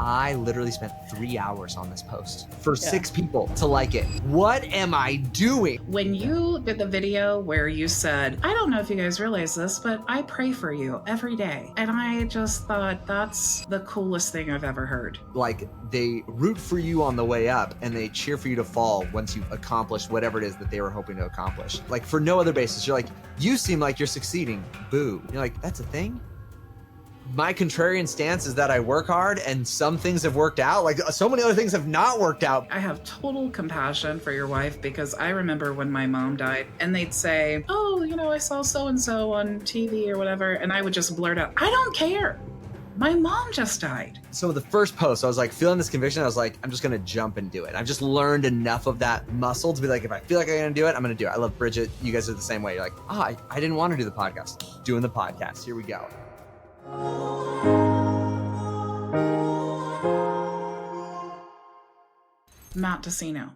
I literally spent 3 hours on this post for 6 people to like it. What am I doing? When you did the video where you said, I don't know if you guys realize this, but I pray for you every day. And I just thought that's the coolest thing I've ever heard. Like, they root for you on the way up and they cheer for you to fall once you've accomplished whatever it is that they were hoping to accomplish. Like, for no other basis, you're like, you seem like you're succeeding. Boo. You're like, that's a thing? My contrarian stance is that I work hard and some things have worked out. Like, so many other things have not worked out. I have total compassion for your wife because I remember when my mom died and they'd say, oh, you know, I saw so-and-so on TV or whatever. And I would just blurt out, I don't care. My mom just died. So the first post, I was like feeling this conviction. I was like, I'm just going to jump and do it. I've just learned enough of that muscle to be like, if I feel like I'm going to do it, I'm going to do it. I love Bridget. You guys are the same way. You're like, I didn't want to do the podcast. Doing the podcast. Here we go. Matt Deseno,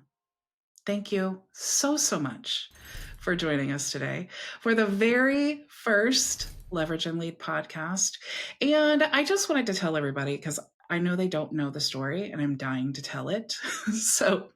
thank you so much for joining us today for the very first Leverage and Lead podcast. And I just wanted to tell everybody, because I know they don't know the story and I'm dying to tell it. So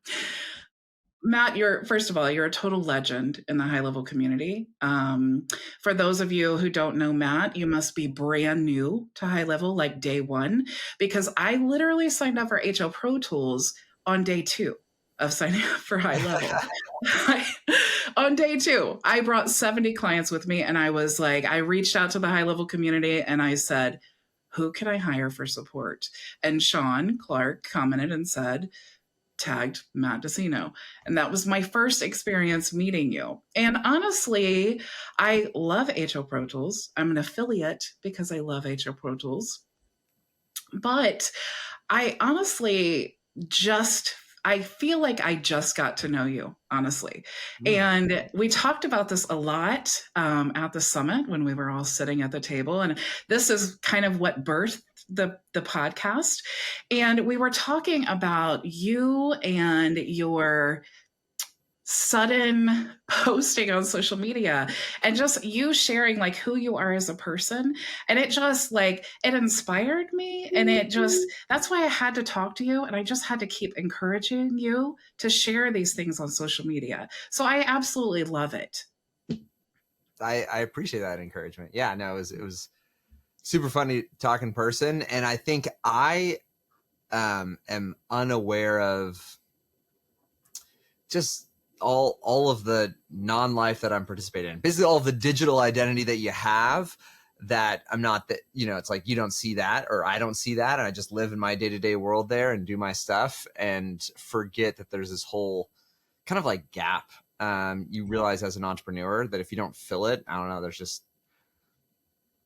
Matt, first of all, you're a total legend in the HighLevel community. For those of you who don't know Matt, you must be brand new to HighLevel, like day one, because I literally signed up for HL Pro Tools on day 2 of signing up for HighLevel. On day 2, I brought 70 clients with me, and I was like, I reached out to the HighLevel community and I said, who can I hire for support? And Sean Clark commented and said, tagged Matt Deseno. And that was my first experience meeting you. And honestly, I love HL Pro Tools. I'm an affiliate because I love HL Pro Tools. But I honestly I feel like I just got to know you, honestly. And we talked about this a lot at the summit when we were all sitting at the table. And this is kind of what birthed the podcast. And we were talking about you and your sudden posting on social media and just you sharing like who you are as a person. And it just like, it inspired me. And that's why I had to talk to you. And I just had to keep encouraging you to share these things on social media. So I absolutely love it. I appreciate that encouragement. Yeah, no, it was super funny to talk in person. And I think I am unaware of just all of the non-life that I'm participating in, basically all of the digital identity that you have, that I'm not that, it's like, you don't see that, or I don't see that. And I just live in my day-to-day world there and do my stuff and forget that there's this whole kind of like gap. You realize as an entrepreneur that if you don't fill it, I don't know, there's just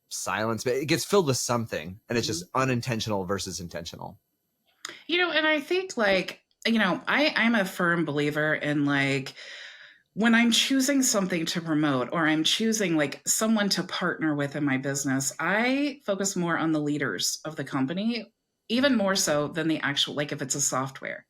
silence, but it gets filled with something, and it's just unintentional versus intentional. And I think like, I'm a firm believer in like, when I'm choosing something to promote or I'm choosing like someone to partner with in my business, I focus more on the leaders of the company, even more so than the actual, like if it's a software,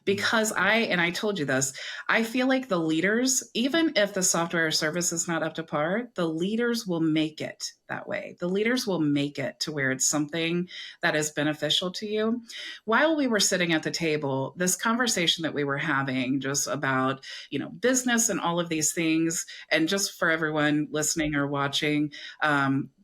because I told you this, I feel like the leaders, even if the software or service is not up to par, the leaders will make it that way. The leaders will make it to where it's something that is beneficial to you. While we were sitting at the table, this conversation that we were having just about, business and all of these things, and just for everyone listening or watching,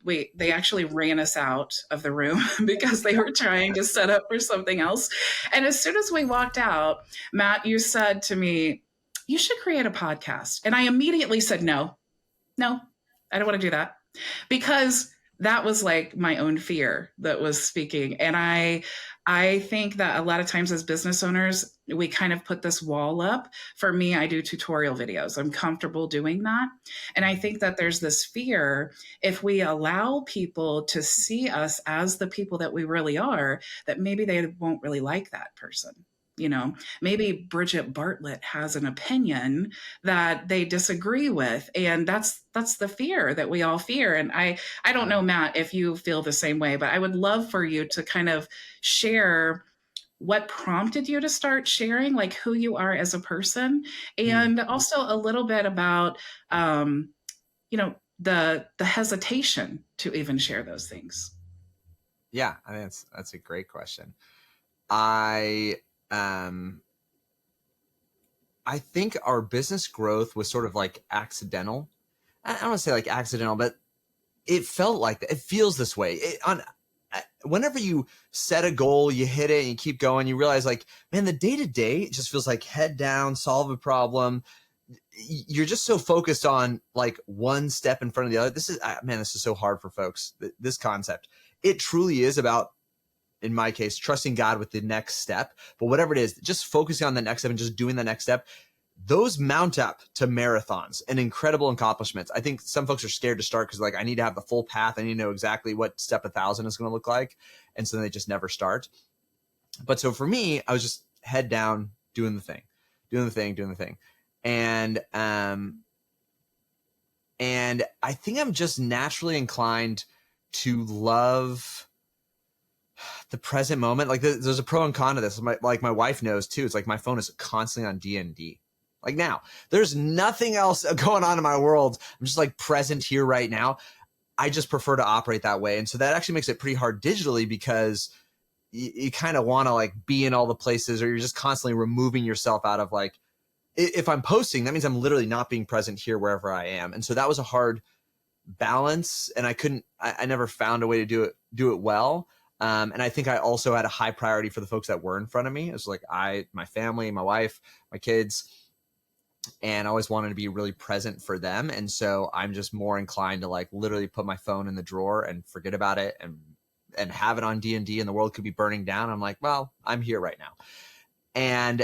they actually ran us out of the room because they were trying to set up for something else. And as soon as we walked out, Matt, you said to me, you should create a podcast. And I immediately said, no, I don't want to do that, because that was like my own fear that was speaking. And I think that a lot of times as business owners, we kind of put this wall up. For me, I do tutorial videos. I'm comfortable doing that. And I think that there's this fear, if we allow people to see us as the people that we really are, that maybe they won't really like that person. Maybe Bridget Bartlett has an opinion that they disagree with. And that's the fear that we all fear. And I don't know, Matt, if you feel the same way, but I would love for you to kind of share what prompted you to start sharing, like who you are as a person, and also a little bit about, the hesitation to even share those things. Yeah, I think that's a great question. I think our business growth was sort of like accidental. I don't want to say like accidental, but it felt like that. It feels this way. Whenever you set a goal, you hit it and you keep going, you realize like, man, the day to day just feels like head down, solve a problem. You're just so focused on like one step in front of the other. This is so hard for folks. This concept, it truly is about, in my case, trusting God with the next step. But whatever it is, just focusing on the next step and just doing the next step, those mount up to marathons and incredible accomplishments. I think some folks are scared to start because like, I need to have the full path. I need to know exactly what step 1,000 is going to look like. And so they just never start. But so for me, I was just head down, doing the thing. And I think I'm just naturally inclined to love the present moment. Like there's a pro and con to this. My wife knows too. It's like my phone is constantly on D&D. Like now, there's nothing else going on in my world. I'm just like present here right now. I just prefer to operate that way. And so that actually makes it pretty hard digitally because you kind of want to like be in all the places, or you're just constantly removing yourself out of like, if I'm posting, that means I'm literally not being present here wherever I am. And so that was a hard balance, and I never found a way to do it well. And I think I also had a high priority for the folks that were in front of me. It was like my family, my wife, my kids, and I always wanted to be really present for them. And so I'm just more inclined to like literally put my phone in the drawer and forget about it and have it on D&D, and the world could be burning down. I'm like, well, I'm here right now. And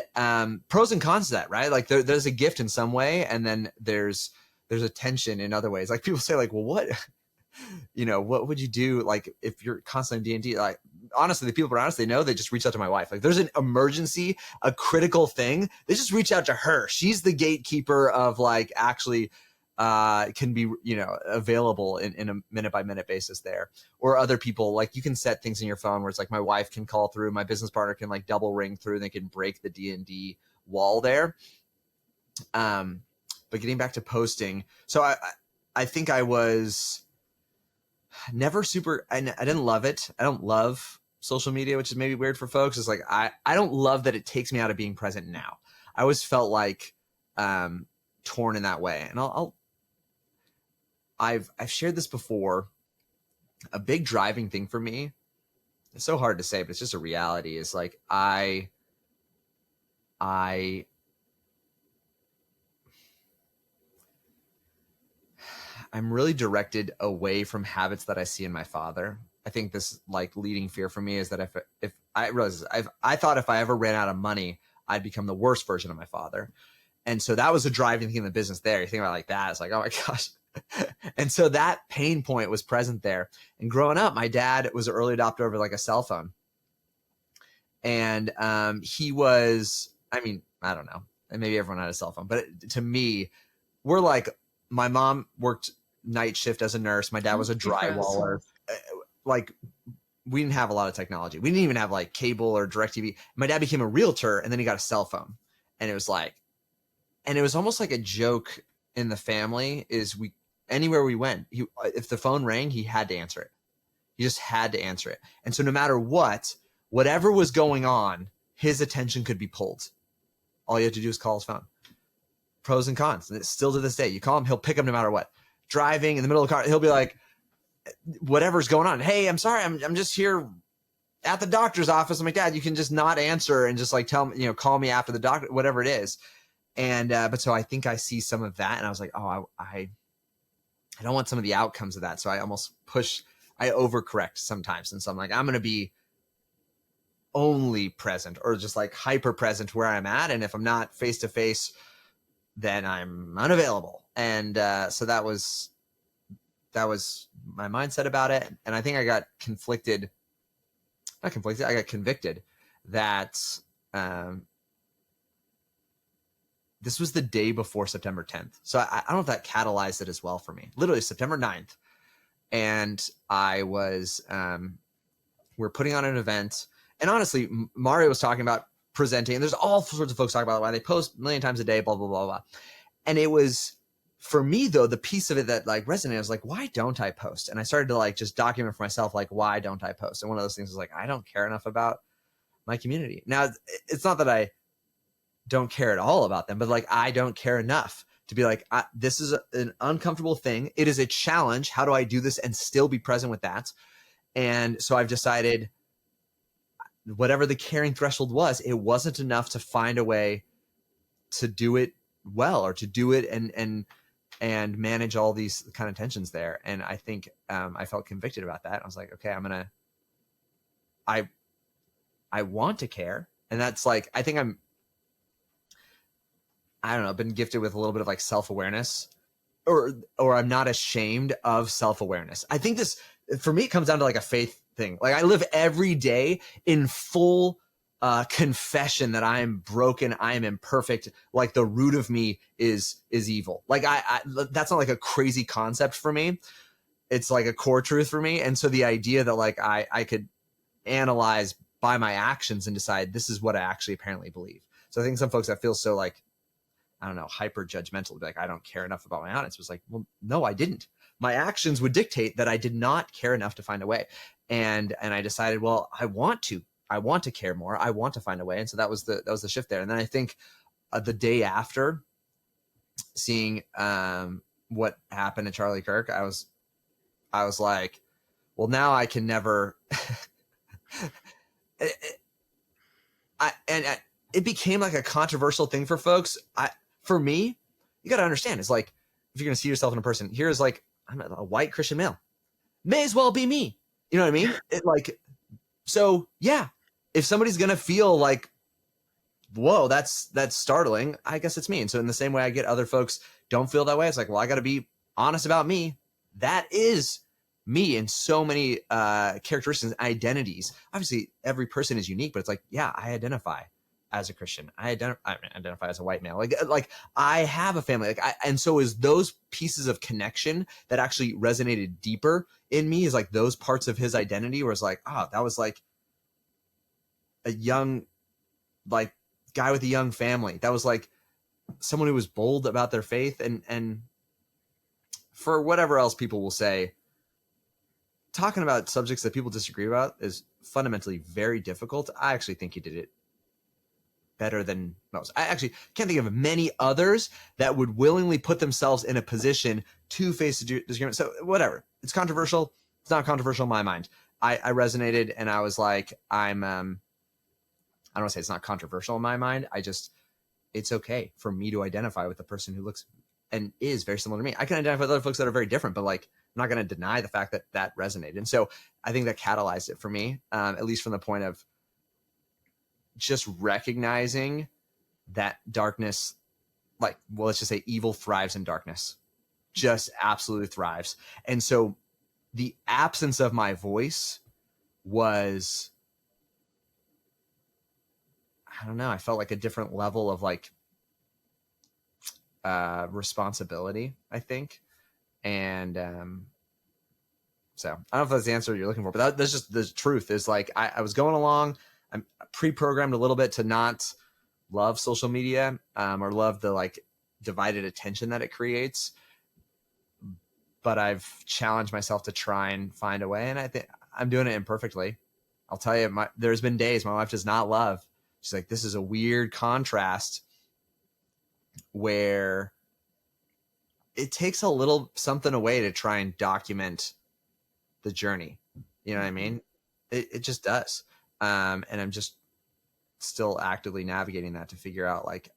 pros and cons to that, right? Like there's a gift in some way, and then there's a tension in other ways. Like people say like, well, what would you do like if you're constantly in D&D? Like honestly, the people around us, they know, they just reach out to my wife. Like there's an emergency, a critical thing, they just reach out to her. She's the gatekeeper of like actually can be available in a minute by minute basis there. Or other people, like you can set things in your phone where it's like my wife can call through, my business partner can like double ring through, and they can break the D&D wall there. But getting back to posting, so I think I was never super, I didn't love it. I don't love social media, which is maybe weird for folks. It's like, I don't love that it takes me out of being present now. I always felt like torn in that way. And I've shared this before. A big driving thing for me, it's so hard to say, but it's just a reality, is like I'm really directed away from habits that I see in my father. I think this like leading fear for me is that if I realize I thought if I ever ran out of money, I'd become the worst version of my father. And so that was a driving thing in the business there. You think about it like that, it's like, oh my gosh. And so that pain point was present there. And growing up, my dad was an early adopter of like a cell phone. And he was, I mean, I don't know, and maybe everyone had a cell phone, but to me, we're like, my mom worked night shift as a nurse. My dad was a drywaller. Like we didn't have a lot of technology. We didn't even have like cable or DirecTV. My dad became a realtor, and then he got a cell phone, and it was almost like a joke in the family is anywhere we went, if the phone rang, he had to answer it. He just had to answer it. And so no matter whatever was going on, his attention could be pulled. All you have to do is call his phone. Pros and cons. And it's still to this day, you call him, he'll pick up no matter what. Driving in the middle of the car, he'll be like, whatever's going on. Hey, I'm sorry, I'm just here at the doctor's office. I'm like, Dad, you can just not answer and just like tell me, call me after the doctor, whatever it is. And but so I think I see some of that, and I was like, oh, I don't want some of the outcomes of that. So I almost I overcorrect sometimes. And so I'm like, I'm going to be only present, or just like hyper present where I'm at. And if I'm not face to face, then I'm unavailable. And so that was my mindset about it. And I think I got I got convicted that this was the day before September 10th. So I don't know if that catalyzed it as well for me. Literally September 9th. And I was, we're putting on an event. And honestly, Mario was talking about presenting. And there's all sorts of folks talking about why they post a million times a day, blah, blah, blah, blah. And it was, for me though, the piece of it that like resonated, I was like, why don't I post? And I started to like just document for myself, like, why don't I post? And one of those things was like, I don't care enough about my community. Now, it's not that I don't care at all about them, but like, I don't care enough to be like, this is an uncomfortable thing. It is a challenge. How do I do this and still be present with that? And so I've decided, whatever the caring threshold was, it wasn't enough to find a way to do it well, or to do it and manage all these kind of tensions there. And I think I felt convicted about that. I was like, okay, I want to care. And that's like, I think I don't know, been gifted with a little bit of like self-awareness, or I'm not ashamed of self-awareness. I think this, for me, it comes down to like a faith thing. Like, I live every day in full confession that I am broken, I am imperfect. Like, the root of me is evil. Like, I that's not like a crazy concept for me. It's like a core truth for me. And so the idea that like I could analyze by my actions and decide this is what I actually apparently believe. So I think some folks that feel so like, I don't know, hyper judgmental, like, I don't care enough about my audience, was like, well, no, I didn't. My actions would dictate that I did not care enough to find a way. And I decided, well, I want to care more. I want to find a way. And so that was the shift there. And then I think the day after seeing what happened to Charlie Kirk, I was like, well, now I can never, it became like a controversial thing for folks. For me, you got to understand, it's like, if you're going to see yourself in a person, here's like, I'm a white Christian male, may as well be me. You know what I mean? It like, so yeah, if somebody's going to feel like, whoa, that's startling, I guess it's me. And so in the same way I get other folks don't feel that way, it's like, well, I got to be honest about me. That is me in so many characteristics and identities. Obviously, every person is unique, but it's like, yeah, I identify as a Christian. I identify as a white male. Like I have a family. And so is those pieces of connection that actually resonated deeper in me, is like those parts of his identity where it's like, oh, that was like a young, like, guy with a young family. That was like someone who was bold about their faith. And for whatever else people will say, talking about subjects that people disagree about is fundamentally very difficult. I actually think he did it better than most. I actually can't think of many others that would willingly put themselves in a position to face disagreement. So whatever, it's controversial. It's not controversial in my mind. I resonated, and I was like, I don't want to say it's not controversial in my mind. It's okay for me to identify with the person who looks and is very similar to me. I can identify with other folks that are very different, but like, I'm not going to deny the fact that resonated. And so I think that catalyzed it for me, at least from the point of just recognizing that darkness, like, well, let's just say evil thrives in darkness, just absolutely thrives. And so the absence of my voice was, I don't know, I felt like a different level of like responsibility, I think. And so I don't know if that's the answer you're looking for, but that's just the truth. Is like, I was going along, I'm pre-programmed a little bit to not love social media, or love the like divided attention that it creates. But I've challenged myself to try and find a way, and I think I'm doing it imperfectly. I'll tell you, there's been days my wife does not love. She's like, this is a weird contrast where it takes a little something away to try and document the journey. You know what I mean? It just does. And I'm just still actively navigating that to figure out like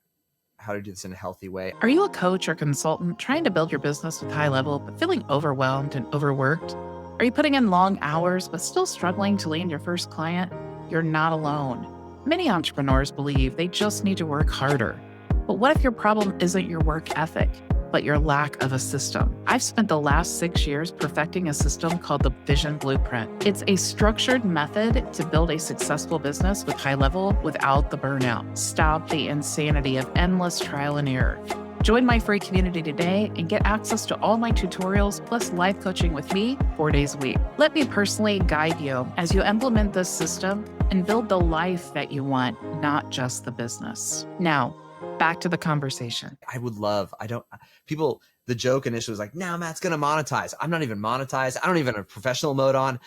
how to do this in a healthy way. Are you a coach or consultant trying to build your business with HighLevel, but feeling overwhelmed and overworked? Are you putting in long hours, but still struggling to land your first client? You're not alone. Many entrepreneurs believe they just need to work harder. But what if your problem isn't your work ethic, but your lack of a system? I've spent the last 6 years perfecting a system called the Vision Blueprint. It's a structured method to build a successful business with HighLevel without the burnout. Stop the insanity of endless trial and error. Join my free community today and get access to all my tutorials plus live coaching with me 4 days a week. Let me personally guide you as you implement this system and build the life that you want, not just the business. Now, back to the conversation. I would love, the joke initially was like, now Matt's going to monetize. I'm not even monetized. I don't even have professional mode on.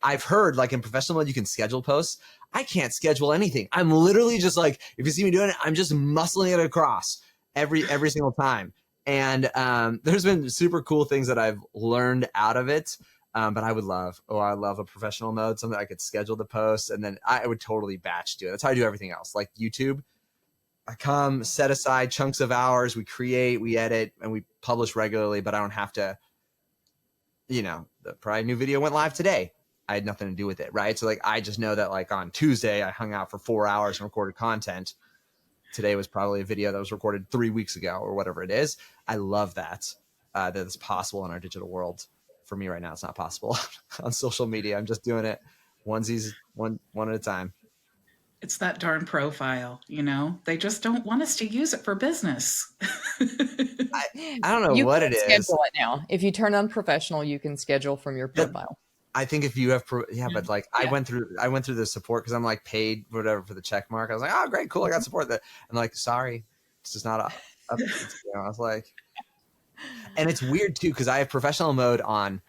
I've heard like in professional mode, you can schedule posts. I can't schedule anything. I'm literally just like, if you see me doing it, I'm just muscling it across every single time. And there's been super cool things that I've learned out of it. But I love a professional mode, something I could schedule the post, and then I would totally batch do it. That's how I do everything else. Like YouTube, I come set aside chunks of hours, we create, we edit, and we publish regularly, but I don't have to, the probably new video went live today. I had nothing to do with it, right? So like, I just know that like on Tuesday, I hung out for 4 hours and recorded content. Today was probably a video that was recorded 3 weeks ago or whatever it is. I love that it's possible in our digital world. For me right now, it's not possible on social media. I'm just doing it onesies, one at a time. It's that darn profile, they just don't want us to use it for business. I don't know you what can it is. Schedule it now. If you turn on professional, you can schedule from your profile. I think if you have, but like I went through the support because I'm like paid whatever for the check mark. I was like, oh great, cool, I got support. That I'm like, sorry, it's just not up. I was like, and it's weird too because I have professional mode on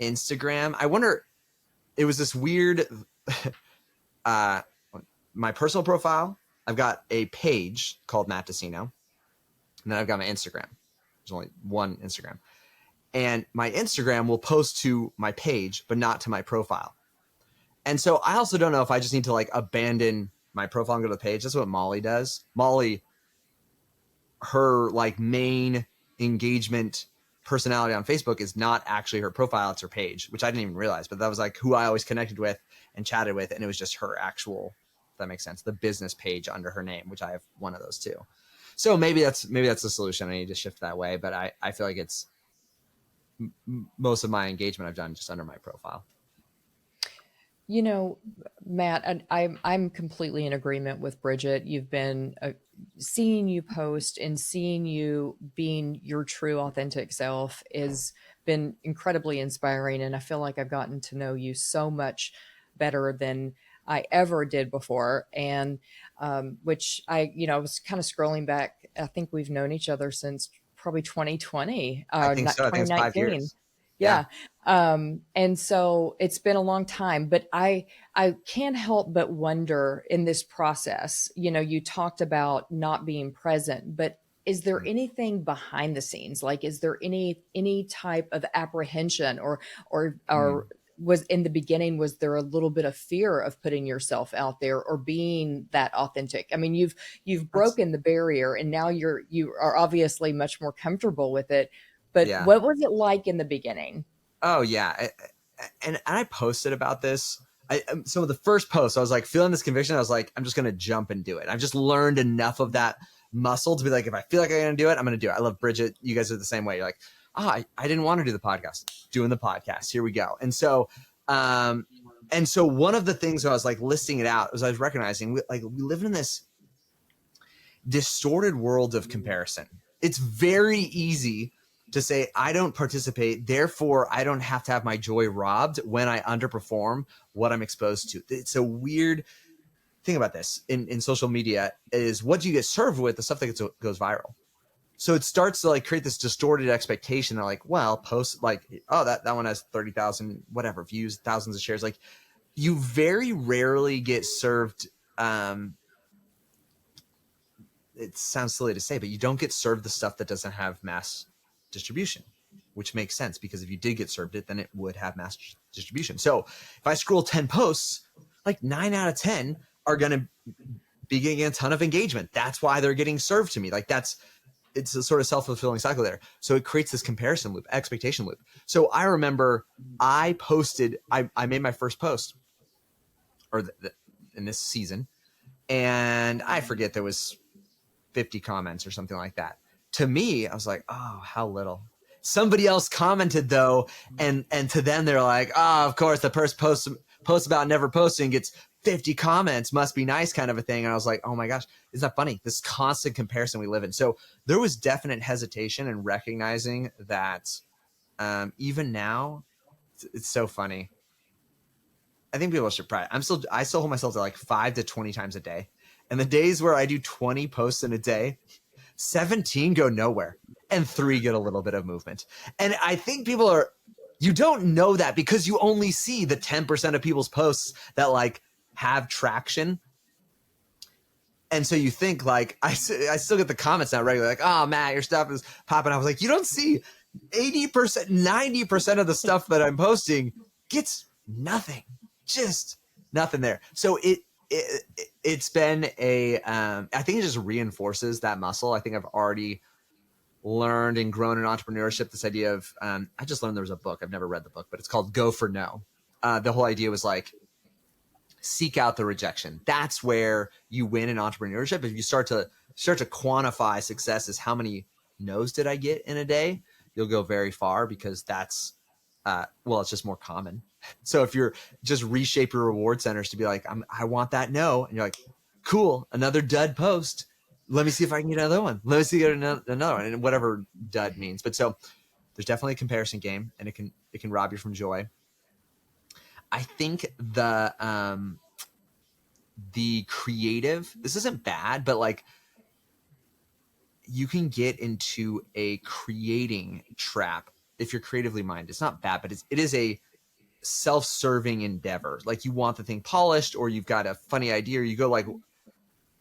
Instagram. I wonder, it was this weird. My personal profile, I've got a page called Matt Deseno, and then I've got my Instagram. There's only one Instagram. And my Instagram will post to my page, but not to my profile. And so I also don't know if I just need to like abandon my profile and go to the page. That's what Molly does. Molly, her like main engagement personality on Facebook is not actually her profile, it's her page, which I didn't even realize, but that was like who I always connected with and chatted with. And it was just her actual, if that makes sense, the business page under her name, which I have one of those too. So maybe that's the solution. I need to shift that way, but I feel like it's most of my engagement I've done just under my profile. Matt, I'm completely in agreement with Bridget. You've been seeing you post and seeing you being your true authentic self has been incredibly inspiring. And I feel like I've gotten to know you so much better than I ever did before. And which I was kind of scrolling back. I think we've known each other since probably 2020, I think so. I think it's 5 years. Yeah. And so it's been a long time, but I can't help but wonder in this process, you talked about not being present, but is there anything behind the scenes? Like, is there any type of apprehension or was in the beginning, was there a little bit of fear of putting yourself out there or being that authentic? I mean, you've broken the barrier and now you are obviously much more comfortable with it. But what was it like in the beginning? Oh yeah. And I posted about this. Some of the first posts, I was like feeling this conviction. I was like, I'm just going to jump and do it. I've just learned enough of that muscle to be like, if I feel like I'm going to do it, I'm going to do it. I love Bridget. You guys are the same way. You're like, I didn't want to do the podcast, doing the podcast. Here we go. And so one of the things when I was like listing it out was I was recognizing we live in this distorted world of comparison. It's very easy to say, I don't participate, therefore I don't have to have my joy robbed when I underperform what I'm exposed to. It's a weird thing about this in social media is what do you get served with, the stuff that goes viral. So it starts to like create this distorted expectation that like, well, post like, oh, that one has 30,000, whatever views, thousands of shares. Like you very rarely get served. It sounds silly to say, but you don't get served the stuff that doesn't have mass distribution, which makes sense because if you did get served it, then it would have mass distribution. So if I scroll 10 posts, like 9 out of 10 are going to be getting a ton of engagement. That's why they're getting served to me. Like it's a sort of self-fulfilling cycle there. So it creates this comparison loop, expectation loop. So I remember I made my first post in this season, and I forget there was 50 comments or something like that. To me, I was like, oh, how little. Somebody else commented though, and to them they're like, oh, of course the first post about never posting gets 50 comments, must be nice kind of a thing. And I was like, oh my gosh, isn't that funny? This constant comparison we live in. So there was definite hesitation in recognizing that even now, it's so funny. I think people should probably, I still hold myself to like 5 to 20 times a day. And the days where I do 20 posts in a day, 17 go nowhere and 3 get a little bit of movement. And I think you don't know that because you only see the 10% of people's posts that like have traction. And so you think like, I still get the comments now regularly, like, oh, Matt, your stuff is popping. I was like, you don't see 80%, 90% of the stuff that I'm posting gets nothing, just nothing there. So it's been I think it just reinforces that muscle. I think I've already learned and grown in entrepreneurship, this idea of, I just learned there was a book, I've never read the book, but it's called Go for No. The whole idea was like, seek out the rejection. That's where you win in entrepreneurship. If you start to quantify success as how many no's did I get in a day, you'll go very far, because that's, it's just more common. So if you're just reshape your reward centers to be like, I want that no. And you're like, cool, another dud post. Let me see if I can get another one. Let me see get another one, and whatever dud means. But so there's definitely a comparison game, and it can rob you from joy. I think the creative, this isn't bad, but like you can get into a creating trap if you're creatively minded. It's not bad, but it is a self-serving endeavor. Like you want the thing polished, or you've got a funny idea, or you go like,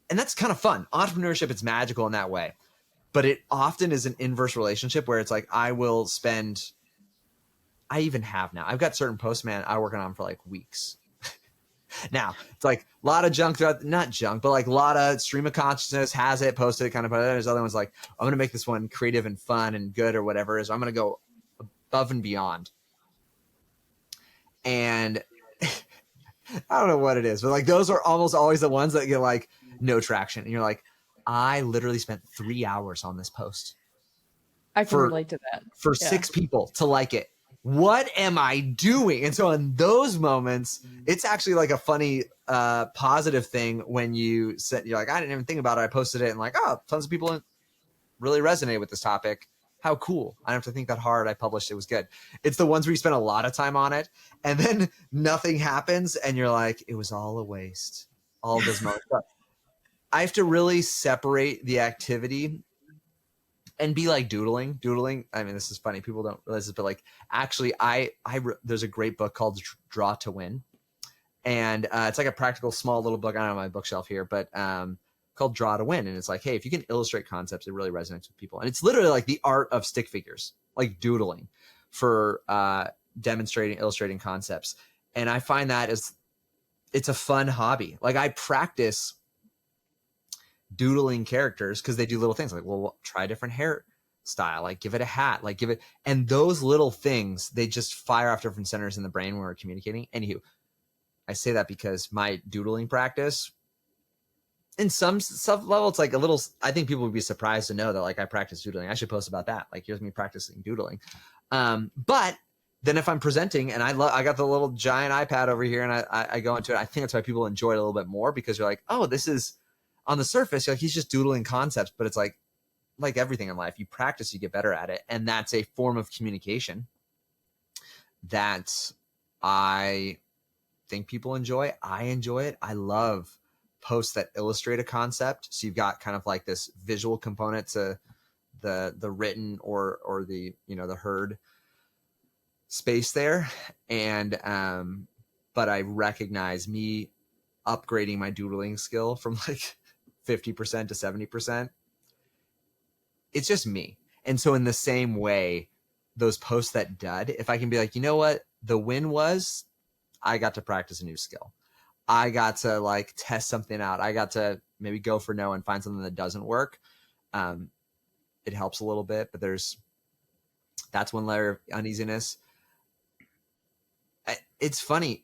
and that's kind of fun. Entrepreneurship, it's magical in that way, but it often is an inverse relationship where it's like, I even have now. I've got certain posts, man, I working on for like weeks. Now, it's like a lot of junk throughout, not junk, but like a lot of stream of consciousness has it, posted it, kind of, but there's other ones like, I'm going to make this one creative and fun and good or whatever it is. I'm going to go above and beyond. And I don't know what it is, but like those are almost always the ones that get like no traction. And you're like, I literally spent 3 hours on this post. I can relate to that. For 6 people to like it. What am I doing? And so in those moments, it's actually like a funny, positive thing when you're like, I didn't even think about it. I posted it and like, oh, tons of people really resonate with this topic. How cool. I don't have to think that hard. I published it. It was good. It's the ones where you spend a lot of time on it and then nothing happens and you're like, it was all a waste. All those moments. I have to really separate the activity and be like doodling. I mean, this is funny. People don't realize this, but like, actually there's a great book called Draw to Win. And it's like a practical, small little book. I don't know my bookshelf here, but called Draw to Win. And it's like, hey, if you can illustrate concepts, it really resonates with people. And it's literally like the art of stick figures, like doodling for illustrating concepts. And I find that it's a fun hobby. Like I practice doodling characters because they do little things like, well, try a different hairstyle, like give it a hat, like give it, and those little things, they just fire off different centers in the brain when we're communicating. Anywho, I say that because my doodling practice, in some level, it's like a little, I think people would be surprised to know that like I practice doodling. I should post about that. Like here's me practicing doodling. But then if I'm presenting and I got the little giant iPad over here and I go into it, I think that's why people enjoy it a little bit more, because you're like, oh, this is, on the surface, you're like, he's just doodling concepts, but it's like everything in life, you practice, you get better at it. And that's a form of communication that I think people enjoy. I enjoy it. I love posts that illustrate a concept. So you've got kind of like this visual component to the written or the, the heard space there. And, but I recognize me upgrading my doodling skill from like 50% to 70%. It's just me. And so in the same way, those posts that dud, if I can be like, you know what, the win was, I got to practice a new skill. I got to like test something out. I got to maybe go for no and find something that doesn't work. It helps a little bit, but that's one layer of uneasiness. It's funny.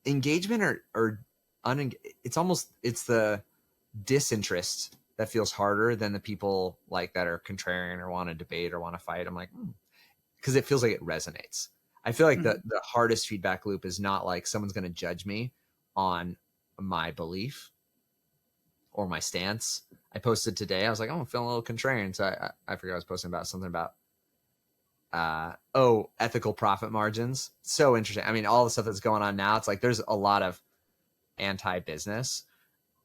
Engagement or it's the disinterest that feels harder than the people like that are contrarian or want to debate or want to fight. I'm like, because it feels like it resonates. I feel like the hardest feedback loop is not like someone's going to judge me on my belief or my stance. I posted today. I was like, oh, I'm feeling a little contrarian. So I forgot I was posting about something about, ethical profit margins. So interesting. I mean, all the stuff that's going on now, it's like, there's a lot of anti-business,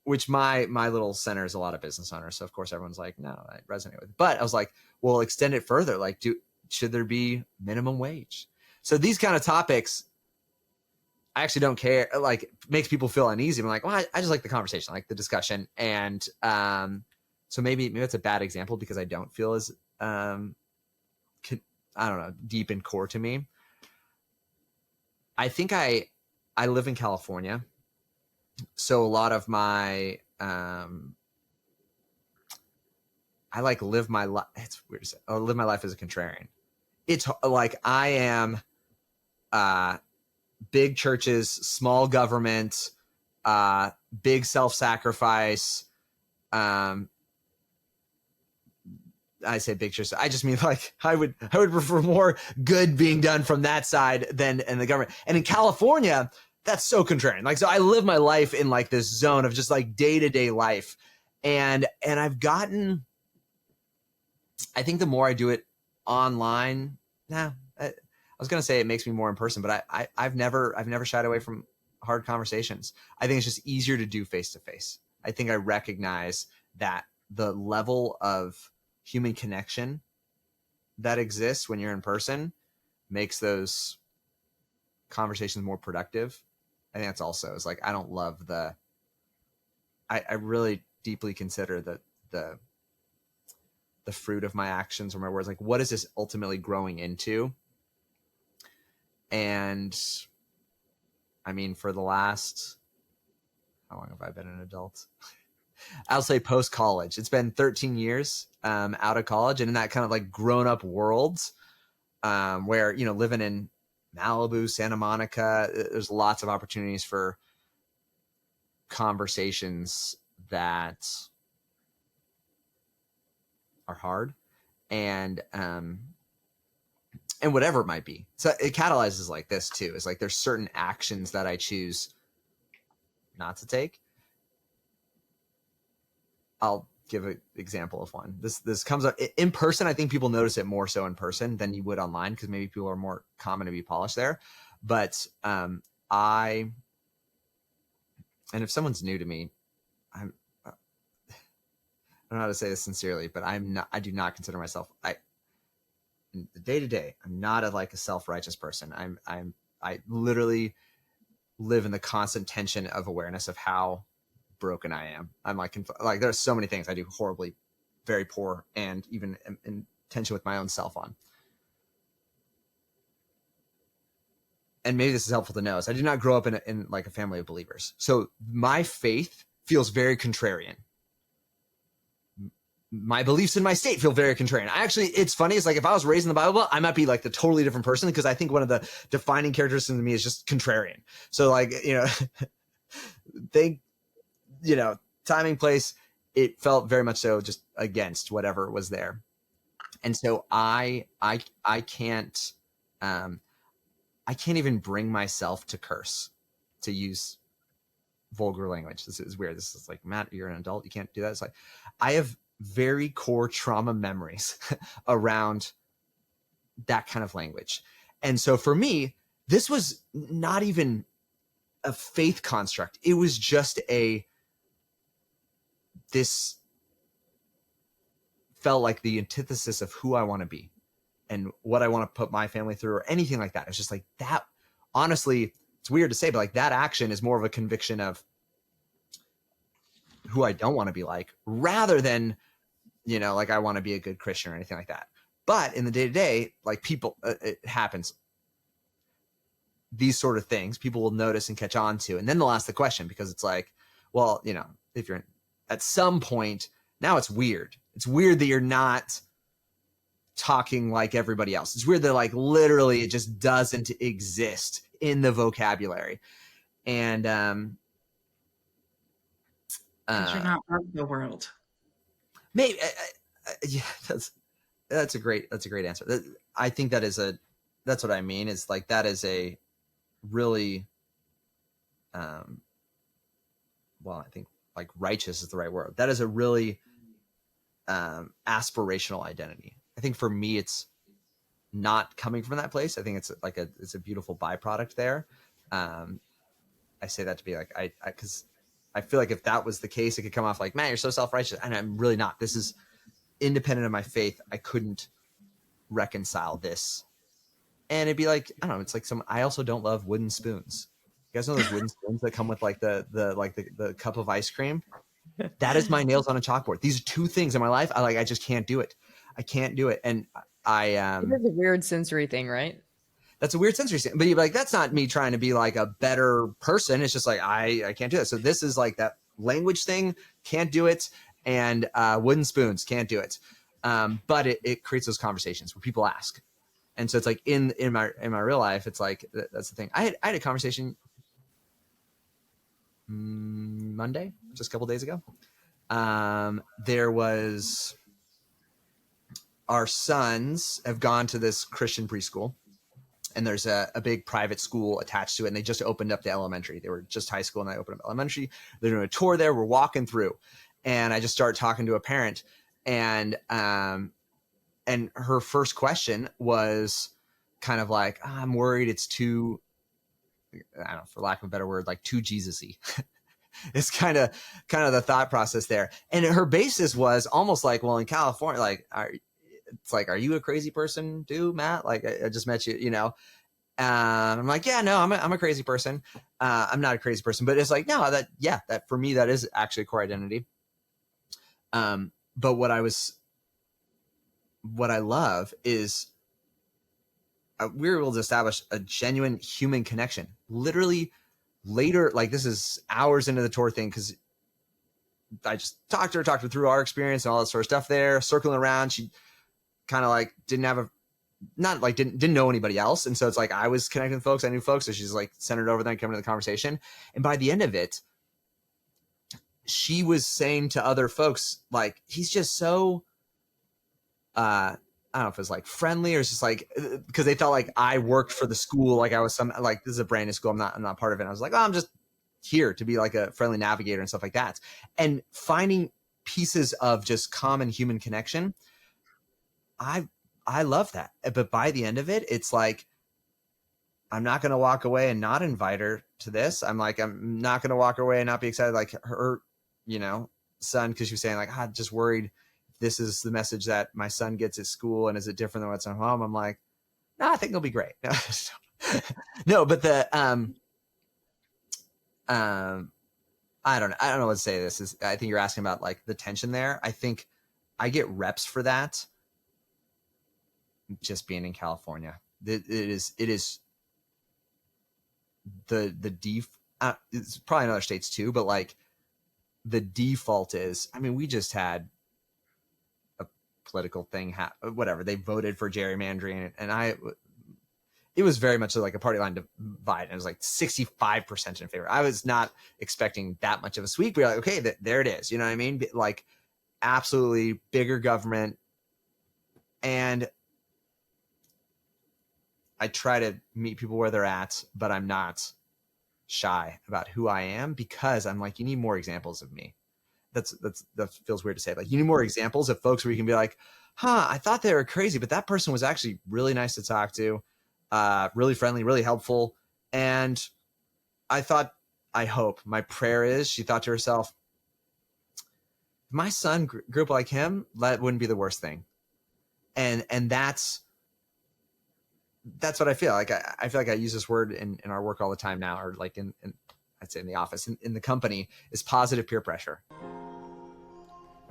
which my little center is a lot of business owners. So of course everyone's like, no, I resonate with it. But I was like, well, extend it further. Like, should there be minimum wage? So these kind of topics, I actually don't care. Like, makes people feel uneasy. I'm like, well, I just like the conversation, I like the discussion. And so maybe that's a bad example because I don't feel as, I don't know, deep and core to me. I think I live in California. So a lot of my, I like live my life. It's weird to say. I live my life as a contrarian. It's like I am big churches, small government, big self-sacrifice. I say big churches. I just mean like I would prefer more good being done from that side than in the government. And in California, that's so contrarian. Like, so I live my life in like this zone of just like day-to-day life. And I've gotten, I think the more I do it online, I was going to say it makes me more in person, but I've never shied away from hard conversations. I think it's just easier to do face to face. I think I recognize that the level of human connection that exists when you're in person makes those conversations more productive. I think that's also, it's like, I don't love I really deeply consider the fruit of my actions or my words. Like, what is this ultimately growing into? And I mean, for the last, how long have I been an adult? I'll say post-college. It's been 13 years out of college, and in that kind of like grown-up world where, you know, living in Malibu, Santa Monica, there's lots of opportunities for conversations that are hard and whatever it might be. So it catalyzes like this too. It's like there's certain actions that I choose not to take. I'll give an example of one. This comes up in person. I think people notice it more so in person than you would online because maybe people are more common to be polished there. But and if someone's new to me, I don't know how to say this sincerely, but I do not consider myself, day to day, I'm not like a self-righteous person. I literally live in the constant tension of awareness of how broken I am. I'm like there's so many things I do horribly, very poor, and even in tension with my own self on. And maybe this is helpful to know, is I did not grow up in like a family of believers. So my faith feels very contrarian. My beliefs in my state feel very contrarian. It's funny. It's like if I was raised in the Bible, I might be like the totally different person because I think one of the defining characteristics of me is just contrarian. So like, you know, timing, place, it felt very much so just against whatever was there. And so I can't even bring myself to curse, to use vulgar language. This is weird. This is like, Matt, you're an adult. You can't do that. It's like, I have very core trauma memories around that kind of language. And so for me, this was not even a faith construct. It was just this felt like the antithesis of who I want to be and what I want to put my family through or anything like that. It's just like that. Honestly, it's weird to say, but like that action is more of a conviction of who I don't want to be like, rather than, you know, like I want to be a good Christian or anything like that. But in the day to day, like people, it happens. These sort of things people will notice and catch on to. And then they'll ask the question because it's like, well, you know, if you're at some point, now it's weird. It's weird that you're not talking like everybody else. It's weird that like literally it just doesn't exist in the vocabulary. And you're not of the world. Maybe yeah, that's a great answer. I think that's what I mean, is like that is a really well, I think like righteous is the right word. That is a really aspirational identity. I think for me, it's not coming from that place. I think it's like it's a beautiful byproduct there. I say that to be like, because I feel like if that was the case, it could come off like, man, you're so self-righteous. And I'm really not. This is independent of my faith. I couldn't reconcile this. And it'd be like, I don't know, it's like I also don't love wooden spoons. You guys know those wooden spoons that come with like the cup of ice cream? That is my nails on a chalkboard. These are two things in my life. I just can't do it. I can't do it. And It's a weird sensory thing, right? that's a weird sensory thing. But you're like, that's not me trying to be like a better person. It's just like, I can't do it. So this is like that language thing, can't do it. And wooden spoons, can't do it. But it creates those conversations where people ask. And so it's like in my real life, it's like, that's the thing. I had a conversation Monday, just a couple days ago. There was, our sons have gone to this Christian preschool, and there's a big private school attached to it. And they just opened up the elementary. They were just high school and they opened up elementary. They're doing a tour there. We're walking through, and I just started talking to a parent, and her first question was kind of like, I'm worried it's too, I don't know, for lack of a better word, like too Jesus-y. It's kind of the thought process there. And her basis was almost like, well, in California, like, are you a crazy person, dude, Matt? Like, I just met you, you know? I'm like, yeah, no, I'm a crazy person. I'm not a crazy person, but it's like, no, that for me, that is actually a core identity. But what I love is we were able to establish a genuine human connection. Literally later, like this is hours into the tour thing, because I just talked to her through our experience and all that sort of stuff there, circling around. She kind of like didn't know anybody else. And so it's like I was connecting with folks, I knew folks. So she's like centered over there and coming to the conversation. And by the end of it, she was saying to other folks, like, he's just so, I don't know if it was like friendly or it's just like, because they thought like I worked for the school. Like I was like, this is a brand new school. I'm not part of it. And I was like, oh, I'm just here to be like a friendly navigator and stuff like that. And finding pieces of just common human connection. I love that. But by the end of it, it's like, I'm not going to walk away and not invite her to this. I'm not going to walk away and not be excited like her, son, because she was saying like, I'm just worried this is the message that my son gets at school and is it different than what's at home? I'm like, no, I think it'll be great. No, but I don't know what to say. I think you're asking about like the tension there. I think I get reps for that just being in California. It is it's probably in other states too, but like the default is, I mean, we just had a political thing, whatever. They voted for gerrymandering, and it was very much like a party line divide. And it was like 65% in favor. I was not expecting that much of a sweep. We're like, okay, there it is. You know what I mean? Like absolutely bigger government. And I try to meet people where they're at, but I'm not shy about who I am, because I'm like, you need more examples of me. That feels weird to say. Like, you need more examples of folks where you can be like, I thought they were crazy, but that person was actually really nice to talk to, really friendly, really helpful. And I hope, my prayer is she thought to herself, if my son grew up like him, that wouldn't be the worst thing. And that's what I feel like. I feel like I use this word in our work all the time now, or like in I'd say in the office, in the company, is positive peer pressure.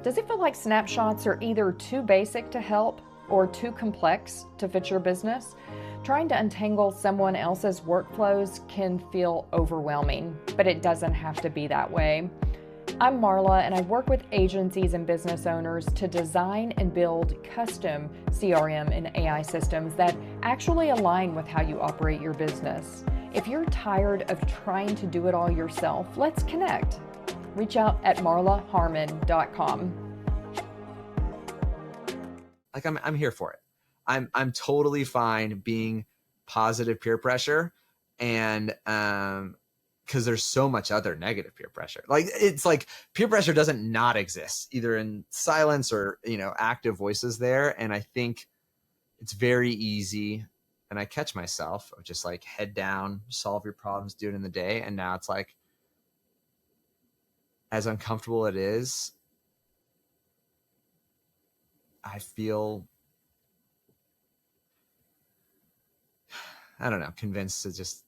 Does it feel like snapshots are either too basic to help or too complex to fit your business? Trying to untangle someone else's workflows can feel overwhelming, but it doesn't have to be that way. I'm Marla, and I work with agencies and business owners to design and build custom CRM and AI systems that actually align with how you operate your business. If you're tired of trying to do it all yourself, let's connect. Reach out at marlaharmon.com. Like I'm here for it. I'm totally fine being positive peer pressure, and because there's so much other negative peer pressure. Like it's like peer pressure doesn't not exist, either in silence or active voices there. And I think it's very easy, and I catch myself of just like head down, solve your problems, do it in the day. And now it's like, as uncomfortable it is, I feel, I don't know, convinced to just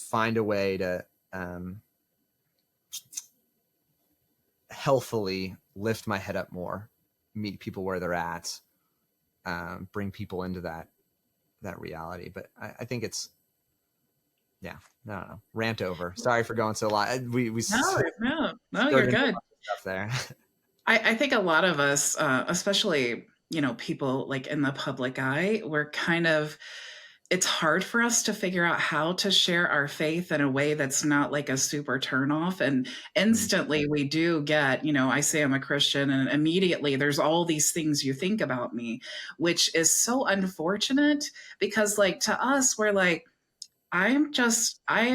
find a way to healthily lift my head up more, meet people where they're at, bring people into that reality. But I think it's, yeah, I don't know. Rant over. Sorry for going so long. We No, you're good. Stuff there. I think a lot of us, especially, people like in the public eye, it's hard for us to figure out how to share our faith in a way that's not like a super turnoff. And instantly we do get, I say I'm a Christian, and immediately there's all these things you think about me, which is so unfortunate, because like to us, we're like, I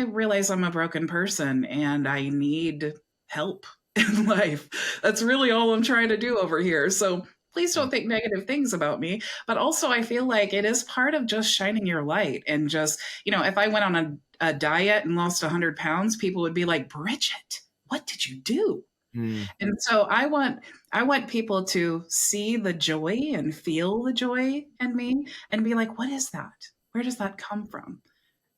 realize I'm a broken person and I need help in life. That's really all I'm trying to do over here. So please don't think negative things about me. But also, I feel like it is part of just shining your light. And just, if I went on a diet and lost 100 pounds, people would be like, Bridget, what did you do? And so I want people to see the joy and feel the joy in me and be like, what is that? Where does that come from?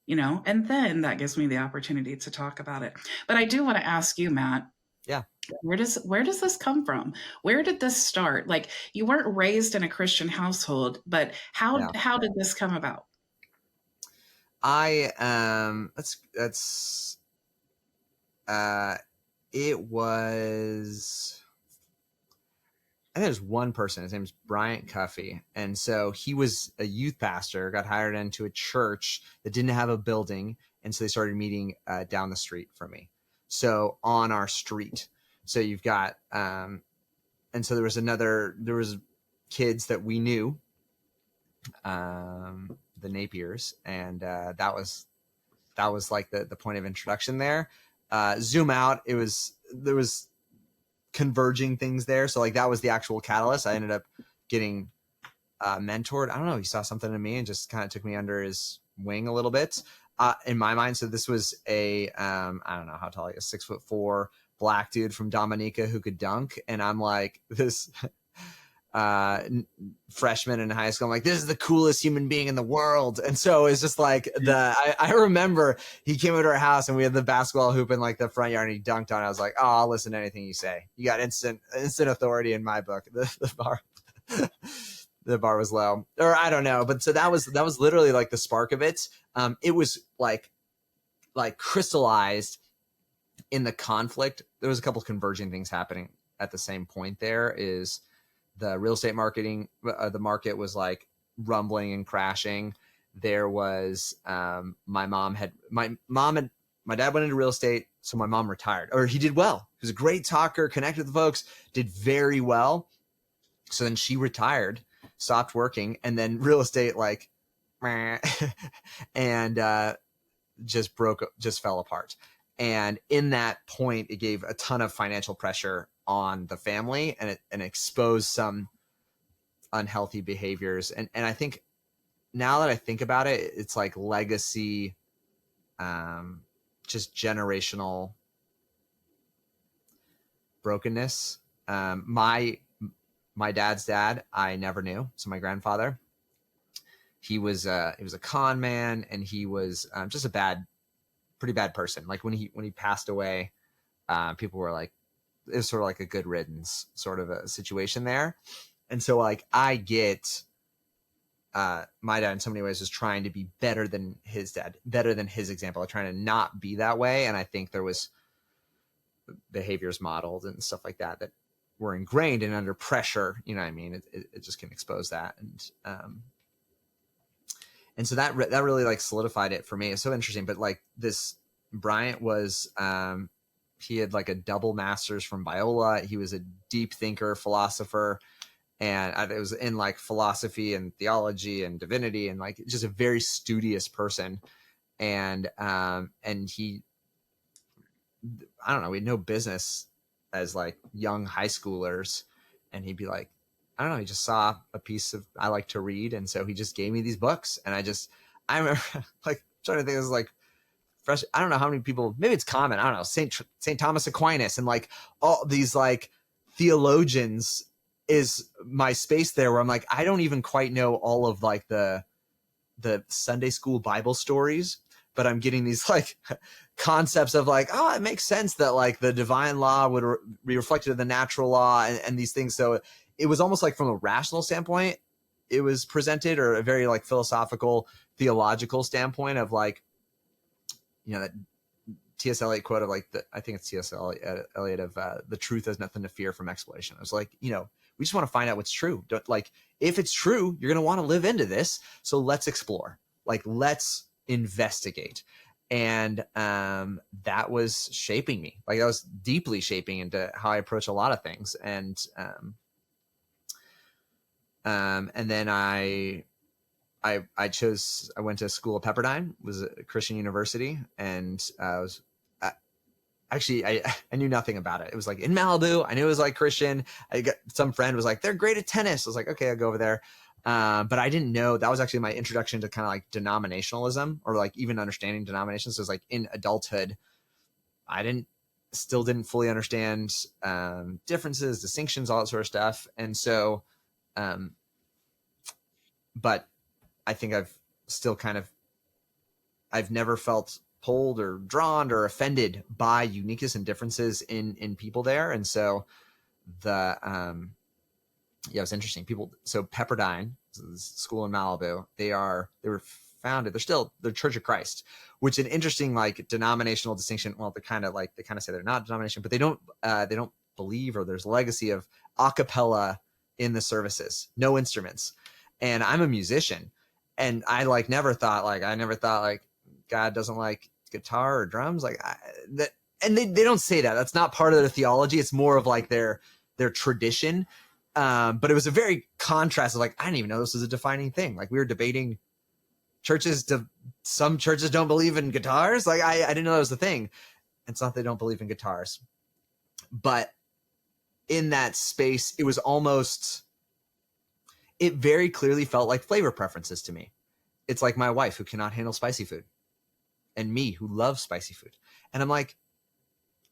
And then that gives me the opportunity to talk about it. But I do want to ask you, Matt. Yeah. Where does this come from? Where did this start? Like, you weren't raised in a Christian household, but how did this come about? It was, I think there's one person, his name is Bryant Cuffy. And so he was a youth pastor, got hired into a church that didn't have a building. And so they started meeting down the street from me. So on our street. So you've got, and so there was kids that we knew, the Napiers. And that was like the point of introduction there. Zoom out. There was converging things there. So like that was the actual catalyst. I ended up getting mentored. I don't know. He saw something in me and just kind of took me under his wing a little bit in my mind. So this was I don't know how tall, like a 6'4" black dude from Dominica who could dunk. And I'm like this freshman in high school. I'm like, this is the coolest human being in the world. And so it's just like I remember he came over to our house and we had the basketball hoop in like the front yard and he dunked on it. I was like, oh, I'll listen to anything you say. You got instant authority in my book. The bar was low, or I don't know. But so that was literally like the spark of it. It was like crystallized in the conflict. There was a couple of converging things happening at the same point. There is the real estate marketing, the market was like rumbling and crashing. There was my dad went into real estate, so my mom retired, or he did well. He was a great talker, connected with the folks, did very well. So then she retired, stopped working, and then real estate like and just fell apart. And in that point, it gave a ton of financial pressure on the family, and it exposed some unhealthy behaviors. And I think now that I think about it, it's like legacy, just generational brokenness. My dad's dad, I never knew. So my grandfather, he was a con man, and he was just a pretty bad person. Like when he passed away, people were like, it was sort of like a good riddance sort of a situation there. And so like I get my dad in so many ways was trying to be better than his dad, better than his example, trying to not be that way. And I think there was behaviors modeled and stuff like that were ingrained, and under pressure, you know what I mean? It just can expose that. And so that really like solidified it for me. It's so interesting. But like this Bryant was, he had like a double master's from Biola. He was a deep thinker, philosopher, and it was in like philosophy and theology and divinity, and like just a very studious person. And he, I don't know, we had no business as like young high schoolers. And he'd be like, I don't know, he just saw a piece of, I like to read. And so he just gave me these books. And I remember like trying to think, this is like fresh. I don't know how many people, maybe it's common. I don't know, St. Thomas Aquinas and like all these like theologians is my space there, where I'm like, I don't even quite know all of like the Sunday school Bible stories, but I'm getting these like concepts of like, oh, it makes sense that like the divine law would be reflected in the natural law and these things. So it was almost like from a rational standpoint, it was presented, or a very like philosophical, theological standpoint of like, that T.S. Eliot quote of like, I think it's T.S. Eliot of the truth has nothing to fear from exploration. I was like, we just want to find out what's true. Like, if it's true, you're going to want to live into this. So let's explore, like, let's investigate. And that was shaping me. Like, that was deeply shaping into how I approach a lot of things. And then I went to school at Pepperdine, was a Christian university, and I knew nothing about it. It was like in Malibu. I knew it was like Christian. Some friend was like, they're great at tennis. I was like, okay, I'll go over there. But I didn't know, that was actually my introduction to kind of like denominationalism, or like even understanding denominations. So it was like in adulthood, I still didn't fully understand differences, distinctions, all that sort of stuff. And so, but I think I've never felt pulled or drawn or offended by uniqueness and differences in people there. And so it was interesting. So Pepperdine, school in Malibu, they were founded, they're Church of Christ, which is an interesting like denominational distinction. Well, they kind of say they're not denomination, but they don't believe, or there's a legacy of a cappella in the services, no instruments. And I'm a musician, and I never thought God doesn't like guitar or drums, and they don't say that. That's not part of their theology. It's more of like their tradition. But it was a very contrast of like, I didn't even know this was a defining thing. Like, we were debating some churches don't believe in guitars. Like, I didn't know that was the thing. It's not they don't believe in guitars, but in that space, it very clearly felt like flavor preferences to me. It's like my wife who cannot handle spicy food, and me who loves spicy food. And I'm like,